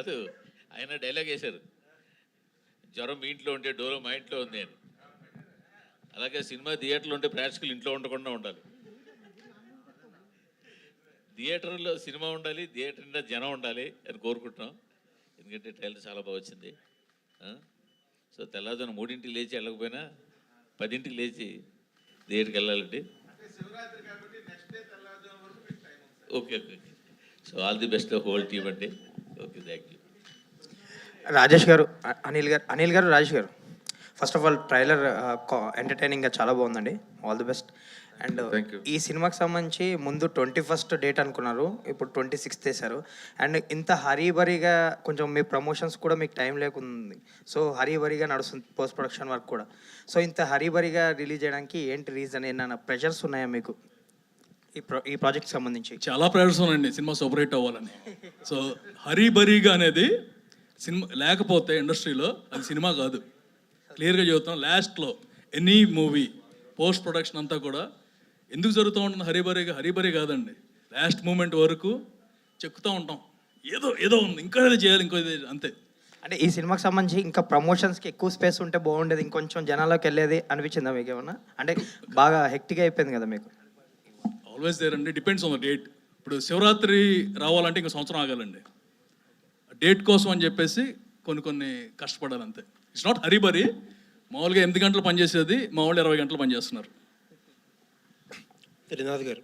కాదు, ఆయన డైలాగ్ వేశారు, జ్వరం మీ ఇంట్లో ఉంటే డోలో మా ఇంట్లో ఉంది అని. అలాగే సినిమా థియేటర్లో ఉంటే ప్రేక్షకులు ఇంట్లో ఉండకుండా ఉండాలి. థియేటర్లో సినిమా ఉండాలి, థియేటర్ నిండా జనం ఉండాలి అని కోరుకుంటున్నాం. ఎందుకంటే ట్రైలర్ చాలా బాగా వచ్చింది. సో తెల్లవారుజామున 3ంటికి లేచి వెళ్ళకపోయినా 10ంటికి లేచి థియేటర్కి వెళ్ళాలండి. Okay okay. So all the best whole team అండి. Okay, thank you. Rajesh garu, Anil garu, Rajesh garu, first of all trailer ఎంటర్టైనింగ్గా చాలా బాగుందండి. All the best. అండ్ ఈ సినిమాకి సంబంధించి ముందు 21st డేట్ అనుకున్నారు, ఇప్పుడు 26th వేశారు. అండ్ ఇంత హరీబరీగా కొంచెం మీ ప్రమోషన్స్ కూడా మీకు టైం లేకుంది. సో హరీబరీగా నడుస్తుంది పోస్ట్ ప్రొడక్షన్ వర్క్ కూడా. సో ఇంత హరీబరీగా రిలీజ్ చేయడానికి ఏంటి రీజన్? ఏమైనా ప్రెషర్స్ ఉన్నాయా మీకు ఈ ప్రాజెక్ట్ సంబంధించి? చాలా ప్రెషర్స్ ఉన్నాయండి సినిమా సూపర్ హిట్ అవ్వాలని. సో హరీబరీగా అనేది సినిమా లేకపోతే ఇండస్ట్రీలో అది సినిమా కాదు. క్లియర్గా చెబుతాం. లాస్ట్లో ఎనీ మూవీ పోస్ట్ ప్రొడక్షన్ అంతా కూడా ఎందుకు జరుగుతూ ఉంటుంది హరీబరీ కాదండి. లాస్ట్ మూమెంట్ వరకు చెక్కుతూ ఉంటాం, ఏదో ఉంది, ఇంకా ఏదో చేయాలి, ఇంకో ఇది, అంతే. అంటే ఈ సినిమాకి సంబంధించి ఇంకా ప్రమోషన్స్కి ఎక్కువ స్పేస్ ఉంటే బాగుండేది, ఇంకొంచెం జనాల్లోకి వెళ్ళేది అనిపించిందా మీకు ఏమన్నా? అంటే బాగా హెక్టిక్ అయిపోయింది కదా మీకు. ఆల్వేస్ దేర్ అండి, డిపెండ్స్ ఆన్ ద డేట్. ఇప్పుడు శివరాత్రి రావాలంటే ఇంకో సంవత్సరం ఆగాలండి. డేట్ కోసం అని చెప్పేసి కొన్ని కష్టపడాలి, అంతే. It's not hurry burry. మామూలుగా 8 గంటలు పనిచేసేది మా వాళ్ళు 20 గంటలు పనిచేస్తున్నారు. త్రినాథ్ గారు,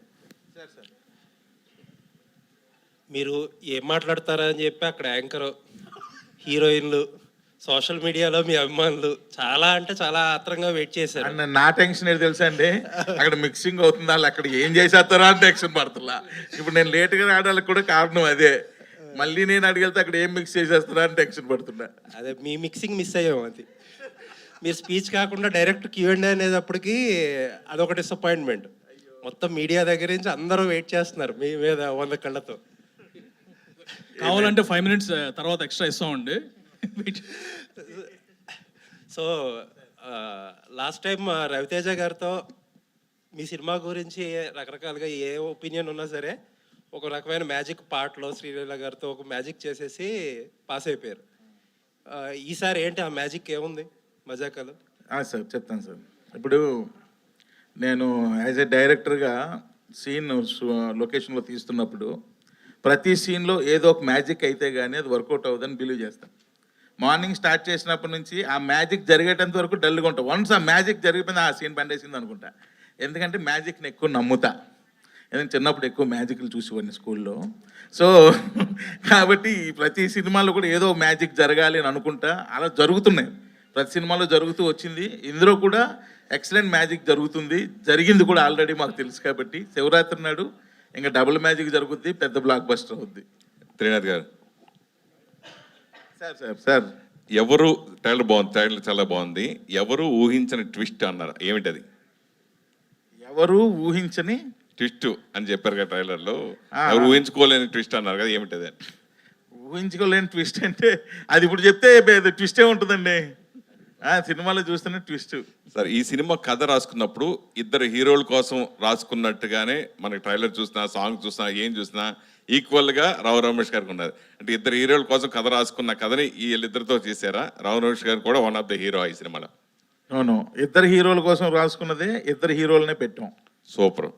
మీరు ఏం మాట్లాడతారా అని చెప్పి అక్కడ యాంకర్, హీరోయిన్లు, సోషల్ మీడియాలో మీ అభిమానులు చాలా అంటే చాలా ఆత్రంగా వెయిట్ చేశారు. నా టెన్షన్ ఏంటి తెలుసా అండి, అక్కడ మిక్సింగ్ అవుతుంది, వాళ్ళు అక్కడ ఏం చేసేస్తారా అని టెన్షన్ పడుతున్నా. ఇప్పుడు నేను లేట్గా రావడానికి కూడా కారణం అదే. మళ్ళీ నేను అడిగితే అక్కడ ఏం మిక్స్ చేసేస్తారా అని టెన్షన్ పడుతున్నా. అదే మీ మిక్సింగ్ మిస్ అయ్యాం. అది మీరు స్పీచ్ కాకుండా డైరెక్ట్ Q&A అనేటప్పటికి అదొక డిసప్పాయింట్మెంట్. మొత్తం మీడియా దగ్గర నుంచి అందరూ వెయిట్ చేస్తున్నారు మీ మీద 100 కళ్ళతో. కావాలంటే 5 minutes తర్వాత ఎక్స్ట్రా ఇస్తామండి. సో లాస్ట్ టైం రవితేజ గారితో మీ సినిమా గురించి రకరకాలుగా ఏ ఒపీనియన్ ఉన్నా సరే ఒక రకమైన మ్యాజిక్ పార్ట్లో శ్రీలీల గారితో ఒక మ్యాజిక్ చేసేసి పాస్ అయిపోయారు. ఈసారి ఏంటి ఆ మ్యాజిక్ ఏముంది మజాకాలు? సార్ చెప్తాను సార్. ఇప్పుడు నేను యాజ్ ఏ డైరెక్టర్గా సీన్ లొకేషన్లో తీస్తున్నప్పుడు ప్రతి సీన్లో ఏదో ఒక మ్యాజిక్ అయితే కానీ అది వర్కౌట్ అవ్వదని బిలీవ్ చేస్తాను. మార్నింగ్ స్టార్ట్ చేసినప్పటి నుంచి ఆ మ్యాజిక్ జరిగేటంత వరకు డల్గా ఉంటాం. వన్స్ ఆ మ్యాజిక్ జరిగిపోయింది ఆ సీన్ పండేసింది అనుకుంటా. ఎందుకంటే మ్యాజిక్ని ఎక్కువ నమ్ముతా. ఎందుకంటే చిన్నప్పుడు ఎక్కువ మ్యాజిక్లు చూసేవాడిని స్కూల్లో. సో కాబట్టి ప్రతి సినిమాలో కూడా ఏదో మ్యాజిక్ జరగాలి అని అనుకుంటా. అలా జరుగుతున్నాయి, ప్రతి సినిమాలో జరుగుతూ వచ్చింది. ఇందులో కూడా ఎక్సలెంట్ మ్యాజిక్ జరుగుతుంది, జరిగింది కూడా ఆల్రెడీ మాకు తెలుసు. కాబట్టి శివరాత్రి నాడు ఇంకా డబుల్ మ్యాజిక్ జరుగుద్ది, పెద్ద బ్లాక్ బస్టర్ అవుద్ది. త్రినాథ్ గారు, సార్ ఎవరు ట్రైలర్ బాగుంది, ట్రైలర్ చాలా బాగుంది. ఎవరు ఊహించని ట్విస్ట్ అన్నారు, ఏమిటది? ఎవరు ఊహించని ట్విస్ట్ అని చెప్పారు కదా ట్రైలర్లో. ఎవరు ఊహించుకోలేని ట్విస్ట్ అన్నారు కదా, ఏమిటది? ఊహించుకోలేని ట్విస్ట్ అంటే అది ఇప్పుడు చెప్తే ట్విస్టే ఉంటుందండి. సినిమాలో చూస్తున్న ట్విస్ట్. సార్, ఈ సినిమా కథ రాసుకున్నప్పుడు ఇద్దరు హీరోల కోసం రాసుకున్నట్టుగానే మనకి ట్రైలర్ చూసినా, సాంగ్ చూసినా, ఏం చూసినా ఈక్వల్గా రావు రమేష్ గారికి ఉన్నది. అంటే ఇద్దరు హీరోల కోసం కథ రాసుకున్న కథని వీళ్ళిద్దరితో చేశారా? రావు రమేష్ గారు కూడా వన్ ఆఫ్ ద హీరో ఈ సినిమాలో. అవును, ఇద్దరు హీరోల కోసం రాసుకున్నదే, ఇద్దరు హీరోలనే పెట్టాం. సూపర్.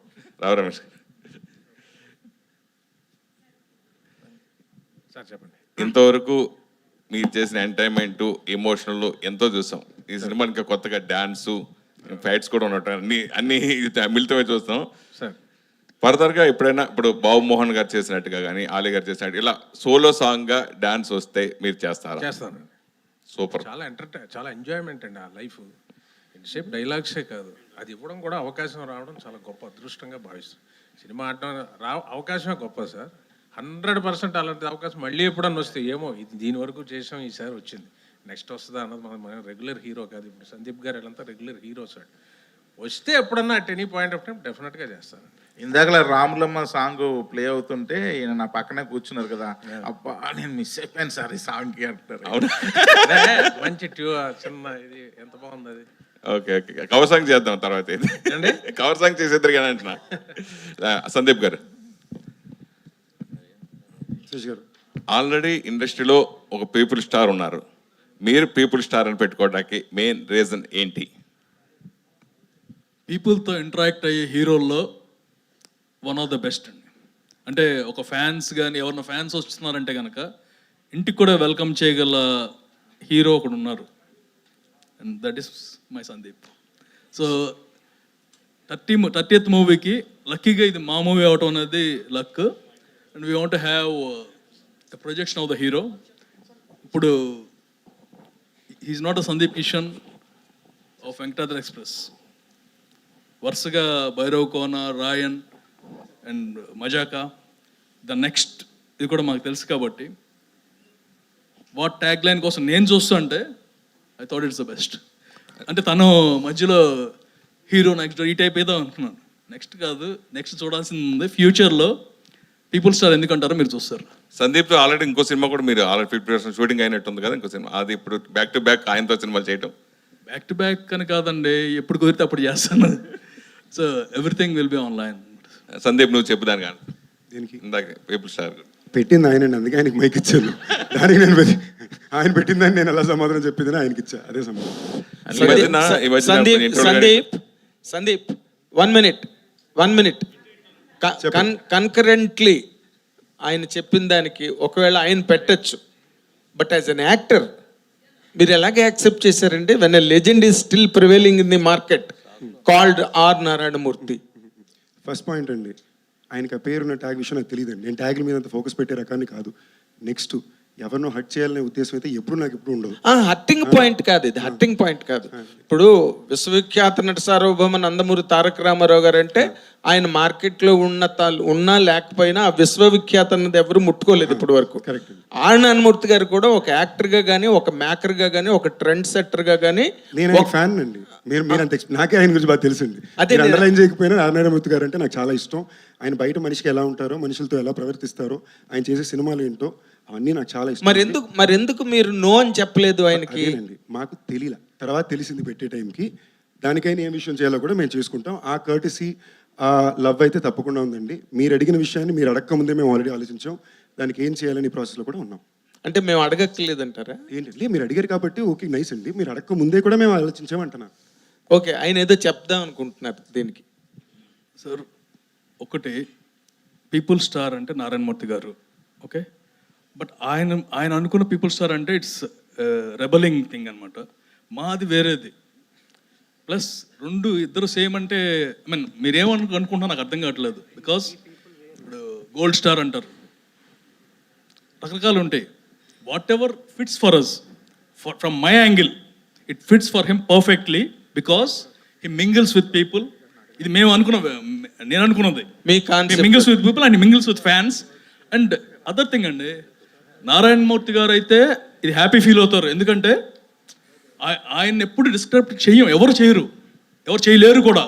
రావు రమేష్ గారు సార్ చెప్పండి. ఇంతవరకు మీరు చేసిన ఎంటర్టైన్మెంట్, ఎమోషనల్ ఎంతో చూసాం. ఈ సినిమా ఇంకా కొత్తగా డాన్సు, ఫైట్స్ కూడా ఉన్నట్టు అన్ని మిళితమే చూస్తాం. సార్ ఫర్దర్గా ఎప్పుడైనా ఇప్పుడు బాబు మోహన్ గారు చేసినట్టుగా కానీ, ఆలీ గారు చేసినట్టు ఇలా సోలో సాంగ్గా డాన్స్ వస్తే మీరు చేస్తారా? చేస్తాను. సూపర్. చాలా ఎంజాయ్మెంట్ అండి ఆ లైఫ్. ఎంతసేపు డైలాగ్సే కాదు, అది ఇవ్వడం కూడా అవకాశం రావడం చాలా గొప్ప అదృష్టంగా భావిస్తాం. సినిమా ఆడడం అవకాశమే గొప్ప సార్. 100% అలాంటి అవకాశం మళ్ళీ ఎప్పుడన్నా వస్తే ఏమో, ఇది దీని వరకు చేసాం, ఈసారి వచ్చింది, నెక్స్ట్ వస్తుందా అన్నది మన రెగ్యులర్ హీరో కాదు. ఇప్పుడు సందీప్ గారు వీళ్ళంతా రెగ్యులర్ హీరోస్ అండి. వస్తే ఎప్పుడన్నా at any point of time డెఫినెట్గా చేస్తాను. ఇందాకలా రాములమ్మ సాంగ్ ప్లే అవుతుంటే ఈయన నా పక్కనే కూర్చున్నారు కదా, అబ్బా నేను మిస్ అయిపోయాను సార్ ఈ సాంగ్కి అంటారు. మంచి చిన్న ఇది ఎంత బాగుంది అది. ఓకే ఓకే, కవర్ సాంగ్ చేద్దాం తర్వాత. ఇది కవర్ సాంగ్ చేసేద్దరు కానీ అంటున్నా. సందీప్ గారు, సురేష్ గారు, ఆల్రెడీ ఇండస్ట్రీలో ఒక పీపుల్ స్టార్ ఉన్నారు, మీరు పీపుల్ స్టార్ అని పెట్టుకోవడానికి మెయిన్ రీజన్ ఏంటి? పీపుల్తో ఇంటరాక్ట్ అయ్యే హీరోల్లో వన్ ఆఫ్ ద బెస్ట్ అండి. అంటే ఒక ఫ్యాన్స్ కానీ ఎవరైనా ఫ్యాన్స్ వస్తున్నారంటే కనుక ఇంటికి కూడా వెల్కమ్ చేయగల హీరో ఒకడు ఉన్నారు, and that is my Sandeep. So 30th మూవీకి లక్కీగా ఇది మా మూవీ అవటం అనేది luck, and we want have the projection of the hero. ఇప్పుడు he is not a Sandeep Kishan of Venkatadri express. వరుసగా Bhairav Kona, Raayan and Mazaka, the next ఇది కూడా మాకు తెలుసు కాబట్టి వాట్ ట్యాగ్ లైన్ కోసం నేను చూస్తా అంటే I thought it's the best. అంటే తను మధ్యలో హీరో నెక్స్ట్ ఈ టైప్ ఏదో అనుకున్నాను. నెక్స్ట్ కాదు, నెక్స్ట్ చూడాల్సింది ఉంది. ఫ్యూచర్లో పీపుల్ స్టార్ ఎందుకంటారో మీరు చూస్తారు. సందీప్తో ఆల్రెడీ ఇంకో సినిమా కూడా మీరు ఆల్రెడీ 50% షూటింగ్ అయినట్టుంది కదా, ఇంకో సినిమా. అది ఇప్పుడు బ్యాక్ టు బ్యాక్ ఆయనతో సినిమాలు చేయటం. బ్యాక్ టు బ్యాక్ అని కాదండి, ఎప్పుడు కుదిరితే అప్పుడు చేస్తాను. So everything will be online. Sandeep నువ్వు చెప్పుదాని కానీ దీనికి ఇందాక పీపుల్ స్టార్ పెట్టింది ఆయనండి, అందుకే ఆయనకి మైక్ ఇచ్చాను. దానికి నేను ఆయన పెట్టిందని నేను ఎలా సమాధానం చెప్పిందని ఆయనకి ఇచ్చా, అదే సమాధానం. సందీప్ 1 minute కన్కరెంట్లీ ఆయన చెప్పిన దానికి ఒకవేళ ఆయన పెట్టచ్చు, బట్ యాజ్ అన్ యాక్టర్ మీరు ఎలాగే యాక్సెప్ట్ చేశారండి? When a legend is still prevailing in the market called R Narayana Murthy. First point అండి, ఆయనకి ఆ పేరున్న ట్యాగ్ విషయం నాకు తెలియదండి. నేను ట్యాగ్ల మీద అంత ఫోకస్ పెట్టే రకాన్ని కాదు. నెక్స్ట్ ఎవరినో హట్ చేయాలనే ఉద్దేశం అయితే నాకు ఎప్పుడు ఉండదు. హట్టింగ్ పాయింట్ కాదు ఇది, హట్టింగ్ పాయింట్ కాదు. ఇప్పుడు విశ్వవిఖ్యాత నట సార్వభౌమ నందమూరి తారక రామారావు గారు అంటే ఆయన మార్కెట్లో ఉన్నా లేకపోయినా ఆ విశ్వవిఖ్యాత అన్నది ఎవరు ముట్టుకోలేదు ఇప్పటి వరకు. ఆర్ నారాయణమూర్తి గారు కూడా ఒక యాక్టర్గా కానీ, ఒక మేకర్గా కానీ, ఒక ట్రెండ్ సెట్టర్గా కానీ నేను ఫ్యాన్ అండి. మీరు అంత నాకే ఆయన గురించి బాగా తెలుసండి. అండర్లైన్ చేయకపోయినా నారాయణమూర్తి గారు అంటే నాకు చాలా ఇష్టం. ఆయన బయట మనిషికి ఎలా ఉంటారో, మనుషులతో ఎలా ప్రవర్తిస్తారో, ఆయన చేసే సినిమాలు ఏంటో అవన్నీ నాకు చాలా ఇష్టం. మరెందుకు మీరు నో అని చెప్పలేదు ఆయనకి? మాకు తెలియలా, తర్వాత తెలిసింది పెట్టే టైంకి. దానికైనా ఏం విషయం చేయాలో కూడా మేము చేసుకుంటాం. ఆ కర్టసీ, ఆ లవ్ అయితే తప్పకుండా ఉందండి. మీరు అడిగిన విషయాన్ని మీరు అడగక ముందే మేము ఆల్రెడీ ఆలోచించాం. దానికి ఏం చేయాలని ప్రాసెస్లో కూడా ఉన్నాం. అంటే మేము అడగక్కర్లేదంటారా? ఏంటండి, మీరు అడిగారు కాబట్టి ఓకే నైస్ అండి. మీరు అడగక ముందే కూడా మేము ఆలోచించామంటున్నా. ఓకే, ఆయన ఏదో చెప్దాం అనుకుంటున్నారు దీనికి. సార్ ఒకటి, పీపుల్ స్టార్ అంటే నారాయణమూర్తి గారు, ఓకే. బట్ ఆయన అనుకున్న పీపుల్ స్టార్ అంటే ఇట్స్ రెబలింగ్ థింగ్ అనమాట. మాది వేరేది. ప్లస్ ఇద్దరు సేమ్ అంటే ఐ మీన్ మీరేమనుకుంటున్నా నాకు అర్థం కావట్లేదు. బికాస్ ఇప్పుడు గోల్డ్ స్టార్ అంటారు, రకరకాలు ఉంటాయి. Whatever fits for us, from my angle it fits for him perfectly because he mingles with people. ఇది నేను అనుకున్నది. Mingles with people and mingles with fans. And other thing అండి, నారాయణమూర్తి గారు అయితే ఇది హ్యాపీ ఫీల్ అవుతారు. ఎందుకంటే ఆయన ఎప్పుడు డిస్క్రైబ్ ఎవరు చేయలేరు కూడా.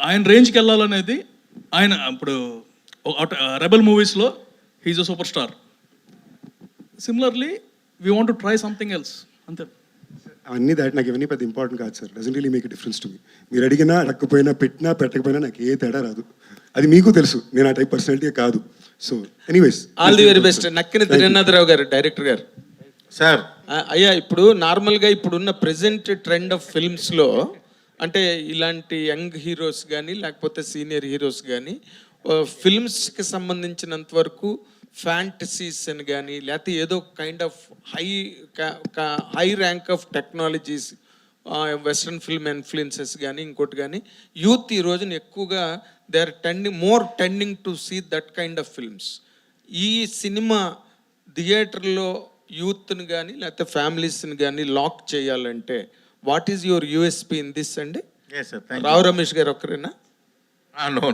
ఆయన రేంజ్కి వెళ్ళాలనేది ఆయన. ఇప్పుడు రెబల్ మూవీస్లో he is a super star. Similarly we want to try something else, అంతే. అవన్నీ నాకు ఇవన్నీ పెద్ద ఇంపార్టెంట్ కాదు sir. Doesn't really make a difference to me. మీరు అడిగినా అడగకపోయినా, పెట్టినా పెట్టకపోయినా నాకు ఏ తేడా రాదు. అది మీకు తెలుసు, నేను ఆ టైప్ పర్సనాలిటీ కాదు. So anyways, all the very best. Nakkina Dinendrarao గారు, డైరెక్టర్ గారు. సార్ అయ్యా, ఇప్పుడు నార్మల్గా ఇప్పుడున్న ప్రెజెంట్ ట్రెండ్ ఆఫ్ ఫిల్మ్స్లో అంటే ఇలాంటి యంగ్ హీరోస్ కానీ లేకపోతే సీనియర్ హీరోస్ కానీ ఫిల్మ్స్కి సంబంధించినంత వరకు ఫ్యాంటసీస్ అని కానీ లేకపోతే ఏదో kind of high rank of technologies, western film influences కానీ ఇంకోటి కానీ యూత్ ఈ రోజున ఎక్కువగా they are tending to see that kind of films. ఈ సినిమా థియేటర్లో యూత్ని కానీ లేకపోతే ఫ్యామిలీస్ని కానీ లాక్ చేయాలంటే what is your USP in this అండి? రావు రమేష్ గారు ఒకరేనా? నో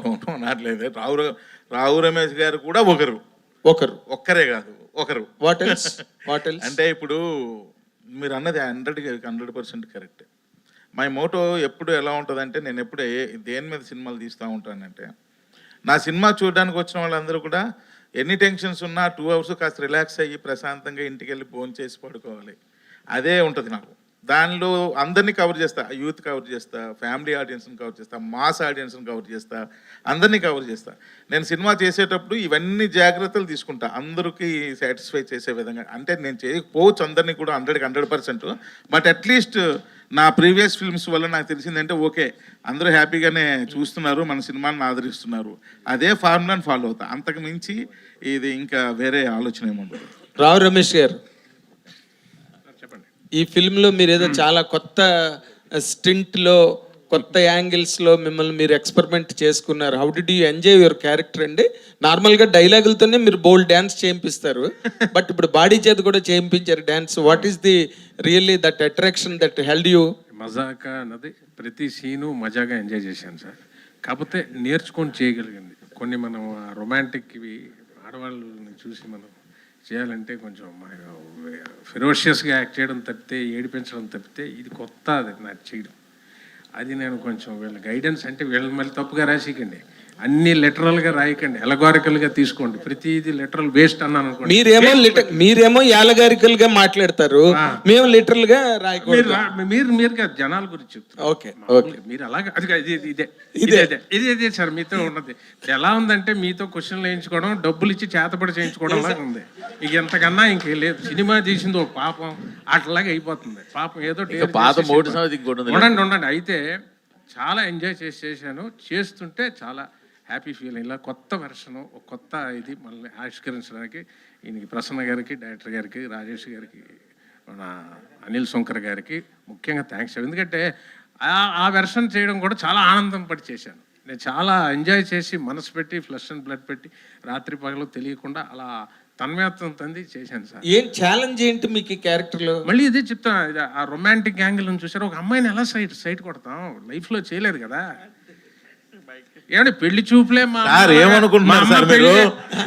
నాట్లేదు. రావు రమేష్ గారు కూడా ఒక్కరే కాదు, ఒకరు. వాట్ ఎల్స్ అంటే ఇప్పుడు మీరు అన్నది 100% కరెక్ట్. మై మోటో ఎప్పుడు ఎలా ఉంటుందంటే, నేను ఎప్పుడు దేని మీద సినిమాలు తీస్తూ ఉంటానంటే, నా సినిమా చూడడానికి వచ్చిన వాళ్ళందరూ కూడా ఎన్ని టెన్షన్స్ ఉన్నా 2 hours కాస్త రిలాక్స్ అయ్యి ప్రశాంతంగా ఇంటికి వెళ్ళి ఫోన్ చేసి పడుకోవాలి. అదే ఉంటుంది నాకు. దానిలో అందరినీ కవర్ చేస్తా, యూత్ కవర్ చేస్తా, ఫ్యామిలీ ఆడియన్స్ని కవర్ చేస్తా, మాస్ ఆడియన్స్ని కవర్ చేస్తా, అందరినీ కవర్ చేస్తా. నేను సినిమా చేసేటప్పుడు ఇవన్నీ జాగ్రత్తలు తీసుకుంటా, అందరికీ సాటిస్ఫై చేసే విధంగా. అంటే నేను చేయకపోవచ్చు అందరినీ కూడా 100% బట్ అట్లీస్ట్ నా ప్రీవియస్ ఫిల్మ్స్ వల్ల నాకు తెలిసిందంటే ఓకే, అందరూ హ్యాపీగానే చూస్తున్నారు, మన సినిమాని ఆదరిస్తున్నారు, అదే ఫార్ములాని ఫాలో అవుతా. అంతకు మించి ఇది ఇంకా వేరే ఆలోచన ఏముండదు. రావు రమేష్ గారు, ఈ ఫిల్మ్లో మీరు ఏదో చాలా కొత్త స్టింట్లో, కొత్త యాంగిల్స్లో మిమ్మల్ని మీరు ఎక్స్పెరిమెంట్ చేసుకున్నారు. How did you enjoy your character అండి? నార్మల్గా డైలాగులతోనే మీరు బోల్డ్ డ్యాన్స్ చేయింపిస్తారు, బట్ ఇప్పుడు బాడీ చేత కూడా చేయించారు dance. What is the really that attraction that held you? Mazaka అన్నది ప్రతి సీను మజాగా ఎంజాయ్ చేశాను సార్. కాకపోతే నేర్చుకొని చేయగలిగింది కొన్ని, మనం రొమాంటిక్వి ఆడవాళ్ళని చూసి మనం చేయాలంటే కొంచెం ఫెరోషియస్గా యాక్ట్ చేయడం తప్పితే, ఏడిపించడం తప్పితే ఇది కొత్త, అది నాకు చేయడం. అది నేను కొంచెం వీళ్ళ గైడెన్స్, అంటే వీళ్ళని మళ్ళీ తప్పుగా రాసికండి, అన్ని లిటరల్గా రాయకండి, ఎలగారికల్గా తీసుకోండి, ప్రతిదీ లిటరల్ వేస్ట్ అన్నాను అనుకోండి. మీరేమో యాలగారికల్ గా మాట్లాడతారు, మేము లిటరల్ గా రాయకూడదు. మీరు కాదు, జనాల గురించి చెప్తారు. ఓకే, మీరు అలాగే అది ఇదే సార్ మీతో ఉన్నది. ఎలా ఉందంటే మీతో క్వశ్చన్లు వేయించుకోవడం, డబ్బులు ఇచ్చి చేతపడి చేయించుకోవడం లాగా ఉంది. ఇక ఎంతకన్నా ఇంకేం లేదు. సినిమా తీసింది ఓ పాపం అట్లాగే అయిపోతుంది. పాపం ఏదో ఉండండి. అయితే చాలా ఎంజాయ్ చేశాను. చేస్తుంటే చాలా హ్యాపీ ఫీల్. ఇలా కొత్త వెర్షను, ఒక కొత్త ఇది మళ్ళీ ఆవిష్కరించడానికి ఈయనకి, ప్రసన్న గారికి, డైరెక్టర్ గారికి, రాజేష్ గారికి, మన అనిల్ శంకర్ గారికి ముఖ్యంగా థ్యాంక్స్. ఎందుకంటే ఆ వెర్షన్ చేయడం కూడా చాలా ఆనందం పడి చేశాను. నేను చాలా ఎంజాయ్ చేసి మనసు పెట్టి, ఫ్లెష్ అండ్ బ్లడ్ పెట్టి, రాత్రి పగలు తెలియకుండా అలా తన్మయత్వం తంది చేశాను సార్. ఏం ఛాలెంజ్ ఏంటి మీకు ఈ క్యారెక్టర్లో? మళ్ళీ ఇదే చెప్తాను, ఆ రొమాంటిక్ యాంగిల్ చూసారు. ఒక అమ్మాయిని ఎలా సైట్ కొడతాం, లైఫ్లో చేయలేదు కదా. ఏమంటే పెళ్లి చూపులే ఏమనుకుంటున్నారు సార్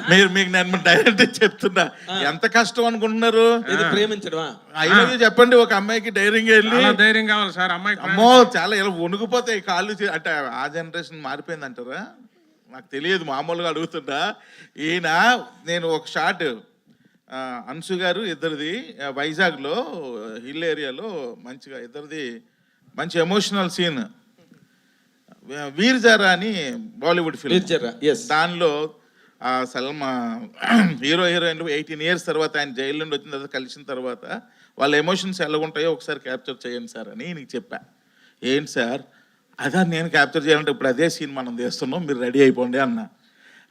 మీరు మీకు నేను డైరెక్ట్ చెప్తున్నా, ఎంత కష్టం అనుకుంటున్నారు ప్రేమించడమా? అయ్యో చెప్పండి, ఒక అమ్మాయికి ధైర్యంగా వెళ్ళి, ధైర్యం కావాలి సార్ అమ్మాయి. అమ్మో చాలా ఇలా వణుకుపోతాయి కాళ్ళు. అంటే ఆ జనరేషన్ మారిపోయింది అంటారా, నాకు తెలియదు, మామూలుగా అడుగుతుంటా. ఈయన నేను ఒక షాట్, అన్సు గారు ఇద్దరిది వైజాగ్లో హిల్ ఏరియాలో మంచిగా ఇద్దరిది మంచి ఎమోషనల్ సీన్. వీర్ జారా అని బాలీవుడ్ ఫిల్మ్, దానిలో సల్మా హీరోయిన్లు 18 years తర్వాత ఆయన జైలు నుండి వచ్చిన తర్వాత కలిసిన తర్వాత వాళ్ళ ఎమోషన్స్ ఎలా ఉంటాయో ఒకసారి క్యాప్చర్ చేయండి సార్ అని నీకు చెప్పా. ఏంటి సార్ అదా, నేను క్యాప్చర్ చేయాలంటే ఇప్పుడు అదే సీన్ మనం చేస్తున్నాం, మీరు రెడీ అయిపోండి అన్న.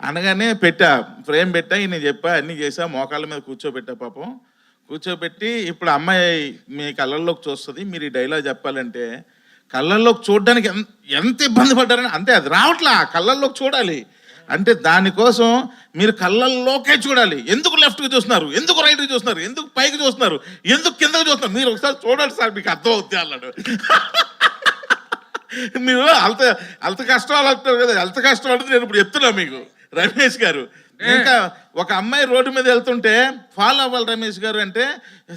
అనగానే ఫ్రేమ్ పెట్టా, నేను చెప్పా, అన్నీ చేసా, మోకాళ్ళ మీద కూర్చోబెట్టా. పాపం కూర్చోబెట్టి, ఇప్పుడు అమ్మాయి మీ కళ్ళల్లోకి చూస్తుంది, మీరు ఈ డైలాగ్ చెప్పాలంటే కళ్ళల్లోకి చూడడానికి ఎంత ఇబ్బంది పడ్డారని. అంతే, అది రావట్లా, కళ్ళల్లోకి చూడాలి అంటే దానికోసం మీరు కళ్ళల్లోకే చూడాలి. ఎందుకు లెఫ్ట్కి చూస్తున్నారు, ఎందుకు రైట్కి చూస్తున్నారు, ఎందుకు పైకి చూస్తున్నారు, ఎందుకు కిందకి చూస్తున్నారు, మీరు ఒకసారి చూడండి సార్ మీకు అర్థం అవుతుంది అన్నాడు. మీరు అంత కష్టం అంటారు కదా, అంత కష్టం అంటే నేను ఇప్పుడు చెప్తున్నా మీకు రమేష్ గారు. ఇంకా ఒక అమ్మాయి రోడ్డు మీద వెళ్తుంటే ఫాలో అవ్వాలి రమేష్ గారు అంటే,